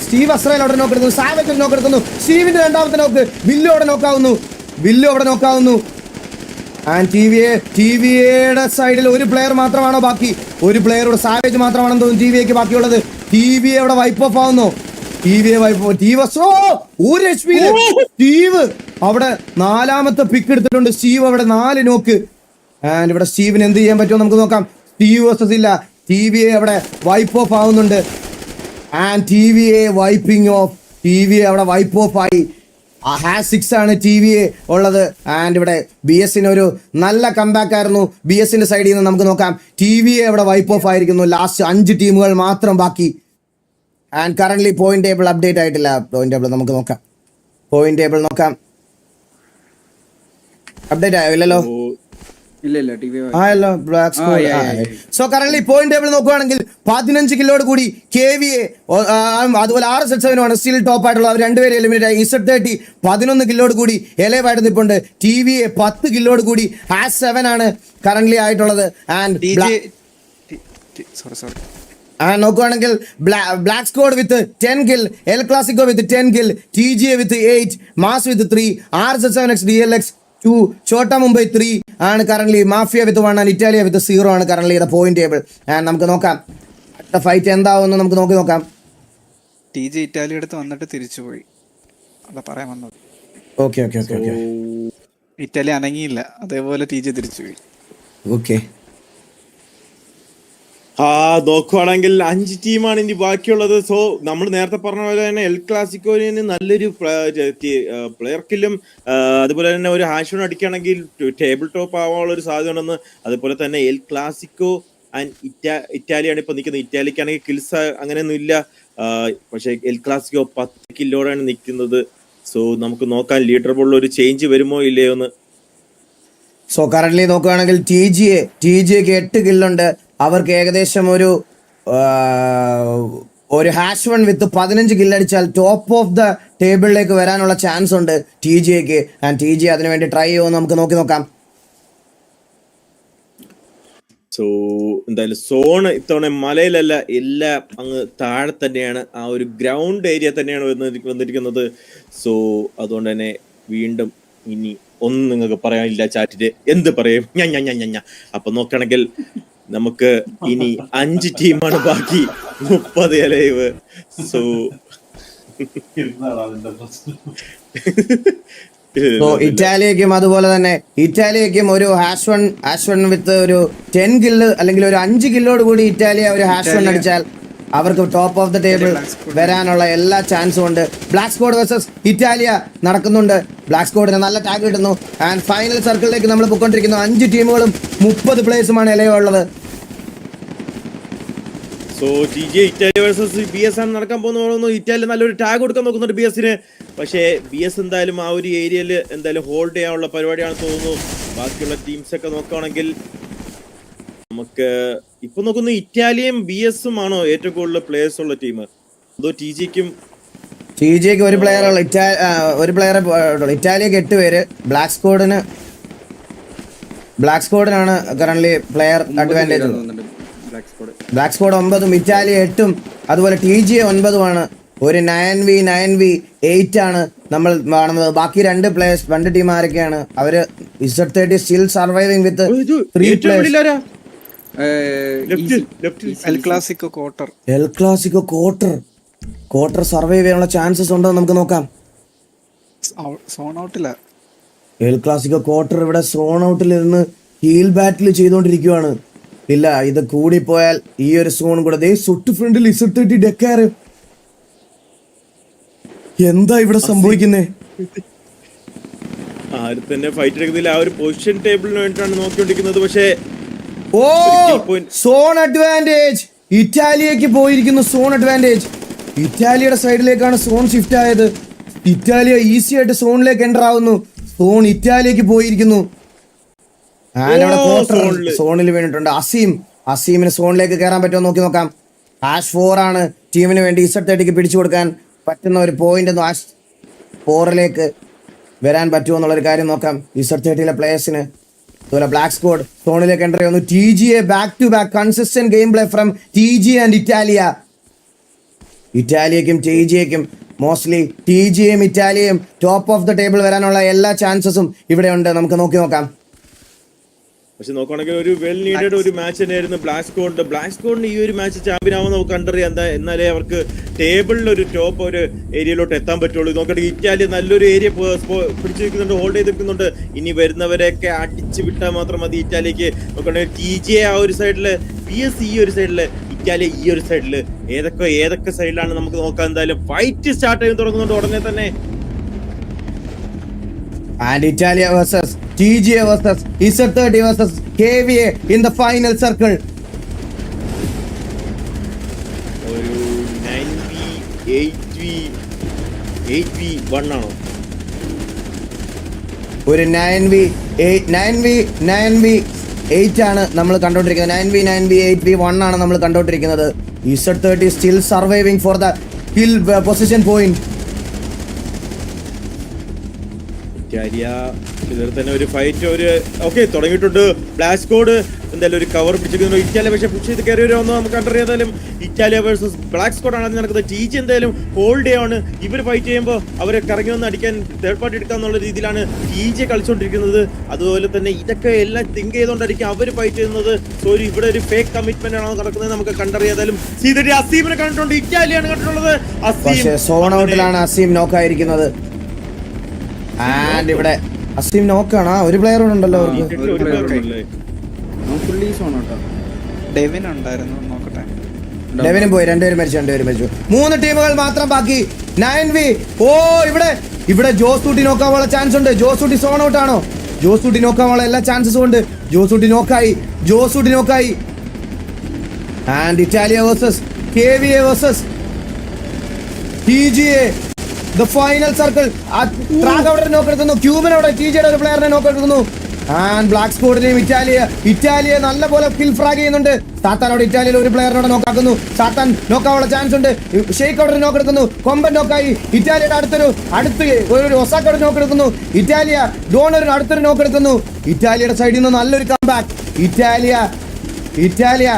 സ്റ്റീവ് അസ്രേൽ അവിടെ നോക്കെടുക്കുന്നു. സാവേജ് നോക്കെടുക്കുന്നു. സ്റ്റീവിന്റെ രണ്ടാമത്തെ നോക്ക്. വില്ലു അവിടെ നോക്കാവുന്നു. ആൻഡ് ടിവിയുടെ സൈഡിൽ ഒരു പ്ലെയർ മാത്രമാണോ ബാക്കി? ഒരു പ്ലെയറോട് സാവേജ് മാത്രമാണെന്ന് തോന്നുന്നു ടിവിക്ക് ബാക്കിയുള്ളത്. ടിവിയെ അവിടെ വൈപ്പ് ഓഫ് ആവുന്നു. ഒരു HP സ്റ്റീവ് അവിടെ 4ാമത്തെ പിക്ക് എടുത്തിട്ടുണ്ട്. സ്റ്റീവ് അവിടെ 4 നോക്ക്. ആൻഡ് ഇവിടെ സ്റ്റീവിന് എന്ത് ചെയ്യാൻ പറ്റുമോ നമുക്ക് നോക്കാം. സ്റ്റീവ് വേഴ്സസ് ഇല്ല. ടിവിയെ അവിടെ വൈപ്പ് ഓഫ് ആവുന്നുണ്ട്. ആൻഡ് ടിവിയെ അവിടെ വൈപ്പ് ഓഫ് ആയി. #6 ആണ് ടിവിയെ ഉള്ളത്. ആൻഡ് ഇവിടെ BS ഒരു നല്ല കംബാക്ക് ആയിരുന്നു. BSന്റെ സൈഡിൽ നിന്ന് നമുക്ക് നോക്കാം. ടിവിയെ അവിടെ വൈപ്പ് ഓഫ് ആയിരിക്കുന്നു. ലാസ്റ്റ് 5 ടീമുകൾ മാത്രം ബാക്കി. And current point table update ആയിട്ടില്ല. നമുക്ക് നോക്കാം. അപ്ഡേറ്റ് ആയോ? ഇല്ലല്ലോ. ഇല്ല TV ആയല്ലോ. സോ കറന്റ് പോയിന്റ് ടേബിൾ നോക്കുകയാണെങ്കിൽ 15 കില്ലോട് കൂടി KVA അതുപോലെ RSH7 ആണ് സ്റ്റിൽ ടോപ്പ് ആയിട്ടുള്ളത്. അവർ രണ്ടുപേരും എലിമിനേറ്റ് ആയി. Z30 11 കില്ലോട് കൂടി എലൈവായിട്ട് നിൽപ്പുണ്ട്. TVA 10 കില്ലോട് കൂടി #7 ആണ് കറന്റ് ആയിട്ടുള്ളത്. ആൻഡ് നോക്കുകയാണെങ്കിൽ black squad with 10 kill, el clasico with 10 kill, TGA with 8, mass with 3, RSH7X DLX 2, Chota Mumbai 3 ആണ് current. Mafia with 1 and Italia with 0 ആണ് കറന്റ് പോയിന്റ് ടേബിൾ. ആൻഡ് നമുക്ക് നോക്കാം അടുത്ത ഫൈറ്റ് എന്താവുമെന്ന് നമുക്ക് നോക്കാം. TG ഇറ്റാലി അടുത്ത് വന്നിട്ട് തിരിച്ചുപോയി. അതാ പറയാൻ വന്നത്. ഓക്കെ ഇറ്റാലി അനങ്ങിയില്ല, അതേപോലെ TG തിരിച്ചുപോയി. ഓക്കെ നോക്കുവാണെങ്കിൽ 5 ടീമാണ് ഇനി ബാക്കിയുള്ളത്. സോ നമ്മൾ നേരത്തെ പറഞ്ഞ പോലെ തന്നെ എൽ ക്ലാസിക്കോന് നല്ലൊരു പ്ലെയർ കില്ലും അതുപോലെ തന്നെ ഒരു ഹാഷ് അടിക്കുകയാണെങ്കിൽ ടേബിൾ ടോപ്പ് ആവാനുള്ള ഒരു സാധ്യത ഉണ്ടെന്ന്. അതുപോലെ തന്നെ എൽ ക്ലാസിക്കോ ആൻഡ് ഇറ്റാലിയാണ് ഇപ്പൊ നിൽക്കുന്നത്. ഇറ്റാലിക്കാണെങ്കിൽ കിൽസ് അങ്ങനെയൊന്നും ഇല്ല. പക്ഷെ എൽ ക്ലാസിക്കോ 10 കില്ലോടാണ് നിൽക്കുന്നത്. സോ നമുക്ക് നോക്കാൻ ലീഡർ ബോർഡിൽ ഒരു ചേഞ്ച് വരുമോ ഇല്ലയോ എന്ന്. സോ കറന്റ് നോക്കുകയാണെങ്കിൽ TGAക്ക് 8 കില്ലുണ്ട്. അവർക്ക് ഏകദേശം ഒരു #1 വിത്ത് 15 കില്ലടിച്ചാൽ ടോപ്പ് ഓഫ് ദ ടേബിളിലേക്ക് വരാനുള്ള ചാൻസ് ഉണ്ട് TGAക്ക്. ആൻഡ് TGA അതിനു വേണ്ടി ട്രൈ ചെയ്യുമെന്ന് നമുക്ക് നോക്കാം. സോ എന്തായാലും സോണ് ഇത്തവണ മലയിലല്ല, എല്ലാം അങ്ങ് താഴെ തന്നെയാണ്. ആ ഒരു ഗ്രൗണ്ട് ഏരിയ തന്നെയാണ് വന്നിരിക്കുന്നത്. സോ അതുകൊണ്ട് തന്നെ വീണ്ടും ഇനി ഒന്നും നിങ്ങൾക്ക് പറയാനില്ല. ചാറ്റില് എന്ത് പറയും ഞാൻ. അപ്പൊ നോക്കുകയാണെങ്കിൽ നമുക്ക് ഇനി 5 ടീമാണ് ബാക്കി, 30 ലൈവ്. സോ ഇറ്റാലിയക്കും അതുപോലെ തന്നെ ഒരു #1 വിത്ത് ഒരു 10 കില്ല് അല്ലെങ്കിൽ ഒരു 5 കില്ലോട് കൂടി ഇറ്റാലിയ ഒരു #1 അടിച്ചാൽ അവർക്ക് ടോപ്പ് ഓഫ് ദ ടേബിൾ വരാനുള്ള എല്ലാ ചാൻസും ഉണ്ട്. ബ്ലാക്ക് സ്ക്വാഡ് വേഴ്സസ് ഇറ്റാലിയ നടക്കുന്നുണ്ട്. ബ്ലാക്ക് സ്ക്വാഡിന് നല്ല ടാഗ് കിട്ടുന്നു. ആൻഡ് ഫൈനൽ സർക്കിളിലേക്ക് നമ്മൾ പോയിക്കൊണ്ടിരിക്കുന്നു. 5 ടീമുകളും 30 പ്ലേയേഴ്സുമാണ് ഇലയുള്ളത്. So TGA Italy versus BS ആണ് നടക്കാൻ പോകുന്നു. ഇറ്റാലി നല്ലൊരു ടാഗ് കൊടുക്കാൻ നോക്കുന്നുണ്ട് BSന്. പക്ഷേ BS എന്തായാലും ആ ഒരു ഏരിയയിൽ എന്തായാലും ഹോൾഡ് ചെയ്യാനുള്ള പരിപാടിയാണ് തോന്നുന്നു. ബാക്കിയുള്ള ടീംസ് ഒക്കെ നോക്കുകയാണെങ്കിൽ നമുക്ക് ഇപ്പൊ നോക്കുന്നു ഇറ്റാലിയും BSഉം ആണോ ഏറ്റവും കൂടുതൽ പ്ലേയേഴ്സ് ഉള്ള ടീം, അതോ TGAക്ക് ഒരു പ്ലെയർ ഇറ്റാലിയക്ക് 8 പേര്. ബ്ലാക്ക് സ്ക്വാഡിനാണ് current player advantage. Black squad 9ഉം ഇറ്റാലിയ 8ഉം അതുപോലെ TGA 9ഉമാണ്. ഒരു 9v8 ആണ് നമ്മൾ കാണുന്നത്. ബാക്കി 2 ടീം ആരൊക്കെയാണ്? അവര് Z30 സ്റ്റിൽ സർവൈവിംഗ് വിത്ത് 3 players. El Clasico quarter survive ചെയ്യാനുള്ള ചാൻസസ് ഉണ്ടോ നമുക്ക് നോക്കാം. സോൺ ഔട്ടില്ല. എൽ ക്ലാസിക്കോ ക്വാർട്ടർ ഇവിടെ സോൺ ഔട്ടിൽ ഇരുന്ന് ഹീൽ ബാറ്റിൽ ചെയ്തുകൊണ്ടിരിക്കുവാണ്. ഇല്ല, ഇത് കൂടിപ്പോയാൽ ഈ ഒരു സോൺ കൂടെ സുട്ട് ഫ്രണ്ടിൽ Z30 ഡെക്കാറ്. എന്താ ഇവിടെ സംഭവിക്കുന്നേ? ആരും തന്നെ ഫൈറ്റ് എടുക്കുന്നില്ല. ആ ഒരു പൊസിഷൻ ടേബിളിന് വേണ്ടിയിട്ടാണ് നോക്കിക്കൊണ്ടിരിക്കുന്നത്. പക്ഷേ സോൺ അഡ്വാൻറ്റേജ് ഇറ്റാലിയക്ക് പോയിരിക്കുന്നു. സോൺ അഡ്വാൻറ്റേജ് ഇറ്റാലിയുടെ സൈഡിലേക്കാണ് സോൺ ഷിഫ്റ്റ് ആയത്. ഇറ്റാലിയ ഈസി ആയിട്ട് സോണിലേക്ക് എൻ്റർ ആവുന്നു. സോൺ ഇറ്റാലിയക്ക് പോയിരിക്കുന്നു. സോണിൽ വീണിട്ടുണ്ട് അസീമിന് സോണിലേക്ക് കയറാൻ പറ്റുമോ നോക്കാം. #4 ആണ് ടീമിന് വേണ്ടി Z30ക്ക് പിടിച്ചു കൊടുക്കാൻ പറ്റുന്ന ഒരു പോയിന്റ്. #4ലേക്ക് വരാൻ പറ്റുമോ എന്നുള്ളൊരു കാര്യം നോക്കാം. Z30യിലെ പ്ലേയേഴ്സിന് അതുപോലെ ബ്ലാക്ക് സ്ക്വാഡ് സോണിലേക്ക് എൻ്റർ ചെയ്യുന്നു. TGA back to back consistent game play from TGA and Italia. ഇറ്റാലിയക്കും TGAക്കും മോസ്റ്റ്ലി TGAയും ഇറ്റാലിയയും ടോപ്പ് ഓഫ് ദ ടേബിൾ വരാനുള്ള എല്ലാ ചാൻസസും ഇവിടെ ഉണ്ട്. നമുക്ക് നോക്കാം. പക്ഷെ നോക്കുകയാണെങ്കിൽ ഒരു വെൽ നീഡഡ് ഒരു മാച്ച് തന്നെയായിരുന്നു ബ്ലാക്ക് സ്ക്വാഡിന് ഈ ഒരു മാച്ച് ചാമ്പ്യൻ ആവുമ്പോൾ നമുക്ക് കണ്ടറിയാം. എന്നാലേ അവർക്ക് ടേബിളിൽ ഒരു ടോപ്പ് ഒരു ഏരിയയിലോട്ട് എത്താൻ പറ്റുള്ളൂ. നോക്കുകയാണെങ്കിൽ ഇറ്റാലി നല്ലൊരു ഏരിയ പിടിച്ചിരിക്കുന്നുണ്ട്, ഹോൾഡ് ചെയ്തിരിക്കുന്നുണ്ട്. ഇനി വരുന്നവരെയൊക്കെ അടിച്ചു വിട്ടാൽ മാത്രം മതി ഇറ്റാലിക്ക്. നോക്കുകയാണെങ്കിൽ TGA ആ ഒരു സൈഡില്, PS ഈ ഒരു സൈഡില്, ഇറ്റാലി ഈ ഒരു സൈഡില്, ഏതൊക്കെ സൈഡിലാണ് നമുക്ക് നോക്കാം. എന്തായാലും ഫൈറ്റ് സ്റ്റാർട്ട് ചെയ്ത് തുടങ്ങുന്നുണ്ട് ഉടനെ തന്നെ. And Italia versus TGA versus Z30 versus KVA in the final circle. ഒരു 9v8v1 ആണോ? ഒരു 9v8 ആണ് നമ്മൾ കണ്ടോണ്ടിരിക്കുന്നത്. 9v8v1 ആണ് നമ്മൾ കണ്ടോണ്ടിരിക്കുന്നത്. Z30 still surviving for the kill position point. ഇതിൽ തന്നെ ഒരു ഫൈറ്റ് ഓക്കെ തുടങ്ങിയിട്ടുണ്ട്. ബ്ലാക്ക് സ്ക്വാഡ് എന്തായാലും ഒരു കവർ പിടിച്ചിരിക്കുന്നു. ഇറ്റാലിയ പക്ഷേ പുഷ് ചെയ്ത് കയറി വരുമെന്ന് നമുക്ക് കണ്ടറിയാതായാലും ഇറ്റാലിയ വേഴ്സസ് ബ്ലാക്ക് സ്ക്വാഡ് ആണ് നടക്കുന്നത്. TGA എന്തായാലും ഹോൾഡ് ആണ്. ഇവർ ഫൈറ്റ് ചെയ്യുമ്പോൾ അവരെ കറങ്ങി വന്ന് അടിക്കാൻ തേർഡ് പാർട്ടി എടുക്കാന്നുള്ള രീതിയിലാണ് TGA കളിച്ചുകൊണ്ടിരിക്കുന്നത്. അതുപോലെ തന്നെ ഇതൊക്കെ എല്ലാം തിങ്ക് ചെയ്തുകൊണ്ടായിരിക്കും അവർ ഫൈറ്റ് ചെയ്യുന്നത്. സോ ഇവിടെ ഒരു ഫേക്ക് കമ്മിറ്റ്മെന്റ് ആണ് നടക്കുന്നത് നമുക്ക് കണ്ടറിയാതായാലും. അസീമിനെ കണ്ടിട്ടുണ്ട്, ഇറ്റാലിയാണ് കണ്ടിട്ടുള്ളത്. സോൺ ഔട്ടിലാണ് അസീം നോക്കായിരിക്കുന്നത്. ആൻഡ് ഇവിടെ അസീം നോക്കാണ്. ഒരു പ്ലെയർ ഉണ്ടല്ലോ ഡെവിൻ ഉണ്ടായിരുന്നു, നോക്കട്ടെ. ഡെവിനും പോയി. രണ്ടുപേരും മരിച്ചു. 3 ടീമുകൾ മാത്രം ബാക്കി. 9v. ഇവിടെ ജോസൂട്ടി നോക്കാനുള്ള ചാൻസ് ഉണ്ട്. ജോസൂട്ടി സോൺ ഔട്ട് ആണോ? ജോസൂട്ടി നോക്കാനുള്ള എല്ലാ ചാൻസസും ഉണ്ട്. ജോസൂട്ടി നോക്കായി. And Italia versus KVA versus TGA. The final circle. Track അവിടെ നോക്കെടുക്കുന്നു. ക്യൂബൻ അവിടെ TGAയുടെ ഒരു പ്ലെയറിനെ നോക്കെടുക്കുന്നു. ആൻഡ് ബ്ലാക്ക് സ്ക്വാഡിനെയും ഇറ്റാലിയ നല്ല പോലെ കിൽ ഫ്രാഗ് ചെയ്യുന്നുണ്ട്. സാത്താൻ അവിടെ ഇറ്റാലിയയിൽ ഒരു പ്ലെയറിനോട് നോക്കാക്കുന്നു. സാത്താൻ നോക്കാനുള്ള ചാൻസ് ഉണ്ട്. ഷെയ്ഖ് അവിടെ നോക്കെടുക്കുന്നു. കൊമ്പൻ നോക്കായി. ഇറ്റാലിയുടെ ഒരു ഒസാക്കോട് നോക്കെടുക്കുന്നു. ഇറ്റാലിയ ഡോണറിന് അടുത്തൊരു നോക്കെടുക്കുന്നു. ഇറ്റാലിയുടെ സൈഡിൽ നിന്ന് നല്ലൊരു കംബാക്ക്. ഇറ്റാലിയ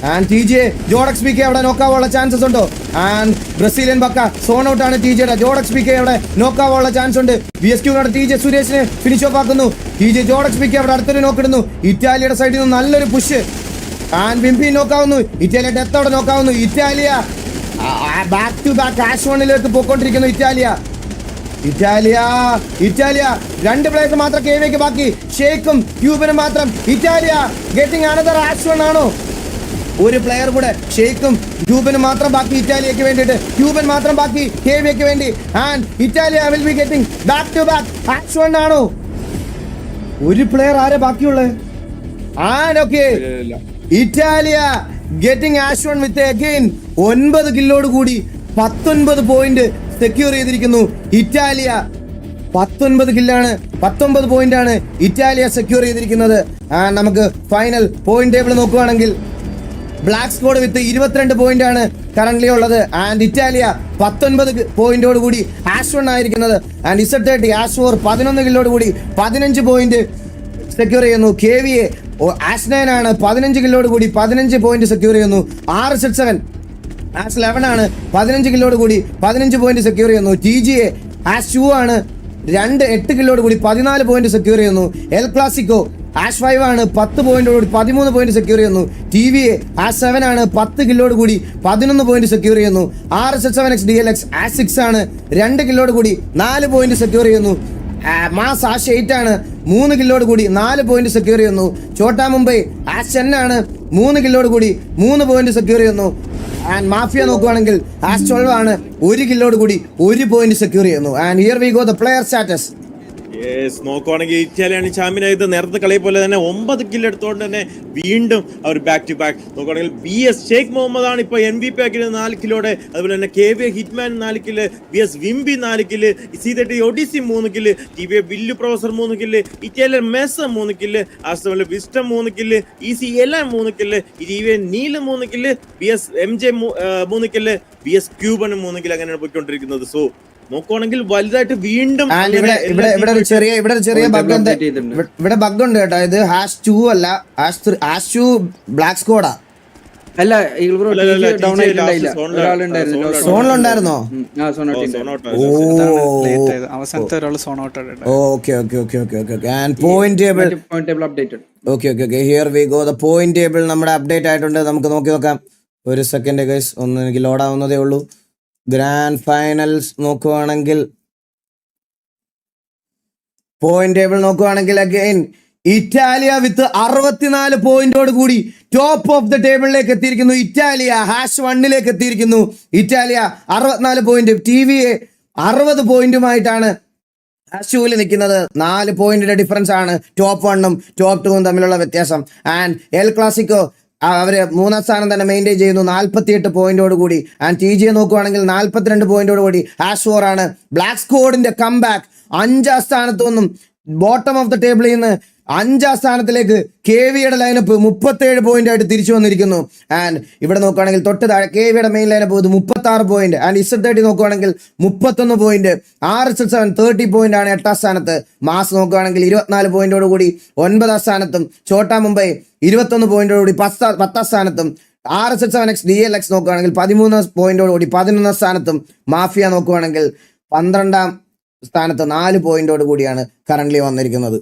ആൻഡ് TGA ജോഡക്സ് PK അവിടെ നോക്കാവുള്ള ചാൻസസ് ഉണ്ടോ? ആൻഡ് ബ്രസീലിയൻ ബക്ക സോൺ ഔട്ട് ആണ് TGAയുടെ. ജോഡക്സ് PK അവിടെ നോക്കാവുള്ള ചാൻസ് ഉണ്ട്. VSQ TGA സുരേഷിനെ ഫിനിഷ് ഓഫ് ആക്കുന്നു. TGA ജോഡക്സ് PK അവിടെ അടുത്തൊരു നോക്കിടുന്നു. ഇറ്റാലിയുടെ സൈഡിൽ നിന്ന് നല്ലൊരു പുഷ്. ആൻഡ് വിംപി നോക്കാവുന്നു. ഇറ്റാലിയ ഡെത്ത് അവിടെ നോക്കാവുന്നു. ഇറ്റാലിയ ബാക്ക് ടു ബാക്ക് ആഷ് വണ്ണിലേക്ക് പോയിക്കൊണ്ടിരിക്കുന്നു. ഇറ്റാലിയ 2 പ്ലേയേഴ്സ് മാത്രം KVAക്ക് ബാക്കി. ഷെയ്ഖും ക്യൂബനും മാത്രം. Italia getting another ash one ആണോ? ഒരു പ്ലെയർ കൂടെ. ഷെയ്ഖും ക്യൂബനും മാത്രം ബാക്കി ഇറ്റാലിയക്ക് വേണ്ടിയിട്ട്. ക്യൂബൻ മാത്രം ബാക്കി KVAക്ക് വേണ്ടി. And Italia will be getting back to back hash one ആണോ? ഒരു പ്ലെയർ ആരെ ബാക്കിയുള്ളത്? Italia getting hash one with again 9 കില്ലോട് കൂടി 19 പോയിന്റ് സെക്യൂർ ചെയ്തിരിക്കുന്നു. ഇറ്റാലിയ 19 കില്ലാണ്, 19 പോയിന്റ് ആണ് ഇറ്റാലിയ സെക്യൂർ ചെയ്തിരിക്കുന്നത്. നമുക്ക് ഫൈനൽ പോയിന്റ് ടേബിൾ നോക്കുകയാണെങ്കിൽ ബ്ലാക്ക് സ്ക്വാഡ് വിത്ത് 22 പോയിന്റ് ആണ് കറന്റ് ഉള്ളത്. ആൻഡ് ഇറ്റാലിയ 19 പോയിന്റോട് കൂടി ആഷ് വൺ ആയിരിക്കുന്നത്. ആൻഡ് Z30 ആഷ് 4 11 കില്ലോട് കൂടി 15 പോയിന്റ് സെക്യൂർ ചെയ്യുന്നു. KVA ആഷ് 9 ആണ് 15 കില്ലോട് കൂടി 15 പോയിന്റ് സെക്യൂർ ചെയ്യുന്നു. Z7 ആഷ് 11 ആണ് 15 കില്ലോട് കൂടി 15 പോയിന്റ് സെക്യൂർ ചെയ്യുന്നു. TGA ആഷ് 2 ആണ് 8 കില്ലോട് കൂടി 14 പോയിന്റ് സെക്യൂർ ചെയ്യുന്നു. എൽ ക്ലാസിക്കോ ആഷ് 5 ആണ് 10 പോയിന്റോട് കൂടി 13 പോയിന്റ് സെക്യൂർ ചെയ്യുന്നു. TVA ആഷ് 7 ആണ് 10 കില്ലോട് കൂടി 11 പോയിന്റ് സെക്യൂർ ചെയ്യുന്നു. RSH7X DLX ആഷ് 6 ആണ് 2 കില്ലോട് കൂടി 4 പോയിന്റ് സെക്യൂർ ചെയ്യുന്നു. മാസ് ആഷ് 8 ആണ് 3 കില്ലോട് കൂടി 4 പോയിന്റ് സെക്യൂർ ചെയ്യുന്നു. ചോട്ടാ മുംബൈ ആഷ് 10 ആണ് 3 കില്ലോട് കൂടി 3 പോയിന്റ് സെക്യൂർ ചെയ്യുന്നു. ആൻഡ് മാഫിയ നോക്കുകയാണെങ്കിൽ ആഷ് 12 ആണ് 1 കില്ലോട് കൂടി 1 പോയിന്റ് സെക്യൂർ ചെയ്യുന്നു. And here we go the player status. നോക്കുവാണെങ്കിൽ ഇറ്റാലിയാണ് ചാമ്പ്യൻ ആയത്. നേരത്തെ കളിയെ പോലെ തന്നെ 9 കില്ല് എടുത്തുകൊണ്ട് തന്നെ വീണ്ടും അവർ ബാക്ക് ടു ബാക്ക്. നോക്കുവാണെങ്കിൽ BS ഷെയ്ഖ് മുഹമ്മദ് ആണ് ഇപ്പോൾ MVP ആക്കിയത് 4 കില്ലോടെ. അതുപോലെ തന്നെ KVA ഹിറ്റ്മാൻ 4 കില്ല്, BS വിംബി 4 kill, Z30 Odyssey 3 kill, TVA വില്ലു പ്രൊഫസർ 3 കില്ല്, ഇറ്റാലിയൻ മെസ്സ 3 കില്ല്, ആസ്റ്റോണിലെ വിസ്റ്റം 3 കില്ല്, EC എല്ലാം 3 kill, TVA Neel 3 kill, BS MJ 3 kill, BS ക്യൂബനും 3 കില്ല്. അങ്ങനെയാണ് പോയിക്കൊണ്ടിരിക്കുന്നത്. സോ നോക്കുവാണെങ്കിൽ വലുതായിട്ട് വീണ്ടും ആൻഡ് ഇവിടെ ഇവിടെ ഇവിടെ ഒരു ചെറിയ ബഗ് ഉണ്ട്. update ചെയ്തിട്ടുണ്ട്. ഇവിടെ ബഗ് ഉണ്ട് കേട്ടോ. ഇത് #2 അല്ല, #2 ബ്ലാക്ക് സ്ക്വാഡാ. അല്ല ഈഗിൾ ബ്രോ അല്ല, അല്ല, ഡൗൺ TJ ആയിട്ടുണ്ടായില്ല. last zone ഒരാളുണ്ടായിരുന്നു zone സോണിലുണ്ടായിരുന്നോ? Zone out zone out oh late ആയത്. അവസാനത്തെ ഒരാൾ സോൺ ഔട്ട് ആയിട്ട് okay and point table. Point table updated. Okay here we go. The point table നമ്മുടെ അപ്ഡേറ്റ് ആയിട്ടുണ്ട്. നമുക്ക് നോക്കാം. ഒരു സെക്കൻഡ് ഗൈസ്, ഒന്ന് എനിക്ക് ലോഡ് ആവുന്നതേ ഉള്ളൂ. ഗ്രാൻഡ് ഫൈനൽസ് നോക്കുവാണെങ്കിൽ പോയിന്റ് ടേബിൾ നോക്കുവാണെങ്കിൽ അഗൈൻ ഇറ്റാലിയ വിത്ത് 64 പോയിന്റോട് കൂടി ടോപ്പ് ഓഫ് ദ ടേബിളിലേക്ക് എത്തിയിരിക്കുന്നു. ഇറ്റാലിയ #1 എത്തിയിരിക്കുന്നു. ഇറ്റാലിയ 64 പോയിന്റ്, TVA 60 പോയിന്റുമായിട്ടാണ് #2 നിൽക്കുന്നത്. 4 പോയിന്റിന്റെ ഡിഫറൻസ് ആണ് ടോപ്പ് 1ഉം ടോപ്പ് 2ഉം തമ്മിലുള്ള വ്യത്യാസം. ആൻഡ് എൽ ക്ലാസിക്കോ അവര് 3ാം സ്ഥാനം തന്നെ മെയിൻറ്റെയിൻ ചെയ്യുന്നു 48 പോയിന്റോട് കൂടി. ആൻഡ് TJ നോക്കുവാണെങ്കിൽ 42 പോയിന്റോട് കൂടി #4 ആണ്. ബ്ലാക്ക് സ്ക്വാഡിന്റെ കംബാക്ക് 5ാം സ്ഥാനത്തു നിന്നും ബോട്ടം ഓഫ് ദ ടേബിളിൽ നിന്ന് 5ാം സ്ഥാനത്തിലേക്ക് KVയുടെ ലൈനപ്പ് 37 പോയിന്റ് ആയിട്ട് തിരിച്ചു വന്നിരിക്കുന്നു. ആൻഡ് ഇവിടെ നോക്കുകയാണെങ്കിൽ തൊട്ട് താഴെ KVയുടെ main lineup 36 point. And Z30 നോക്കുകയാണെങ്കിൽ 31 പോയിന്റ്. RSS7 30 പോയിന്റ് ആണ് 8ാം സ്ഥാനത്ത്. മാസ് നോക്കുകയാണെങ്കിൽ 24 പോയിന്റോട് കൂടി 9ാം സ്ഥാനത്തും. ഛോട്ടാ മുംബൈ 21 പോയിന്റോട് കൂടി 10ാം സ്ഥാനത്തും. RSS7X DLX നോക്കുകയാണെങ്കിൽ 13 പോയിന്റോട് കൂടി 11ാം സ്ഥാനത്തും. മാഫിയ നോക്കുകയാണെങ്കിൽ 12ാം സ്ഥാനത്ത് 4 പോയിന്റോട് കൂടിയാണ് കറന്റ് വന്നിരിക്കുന്നത്.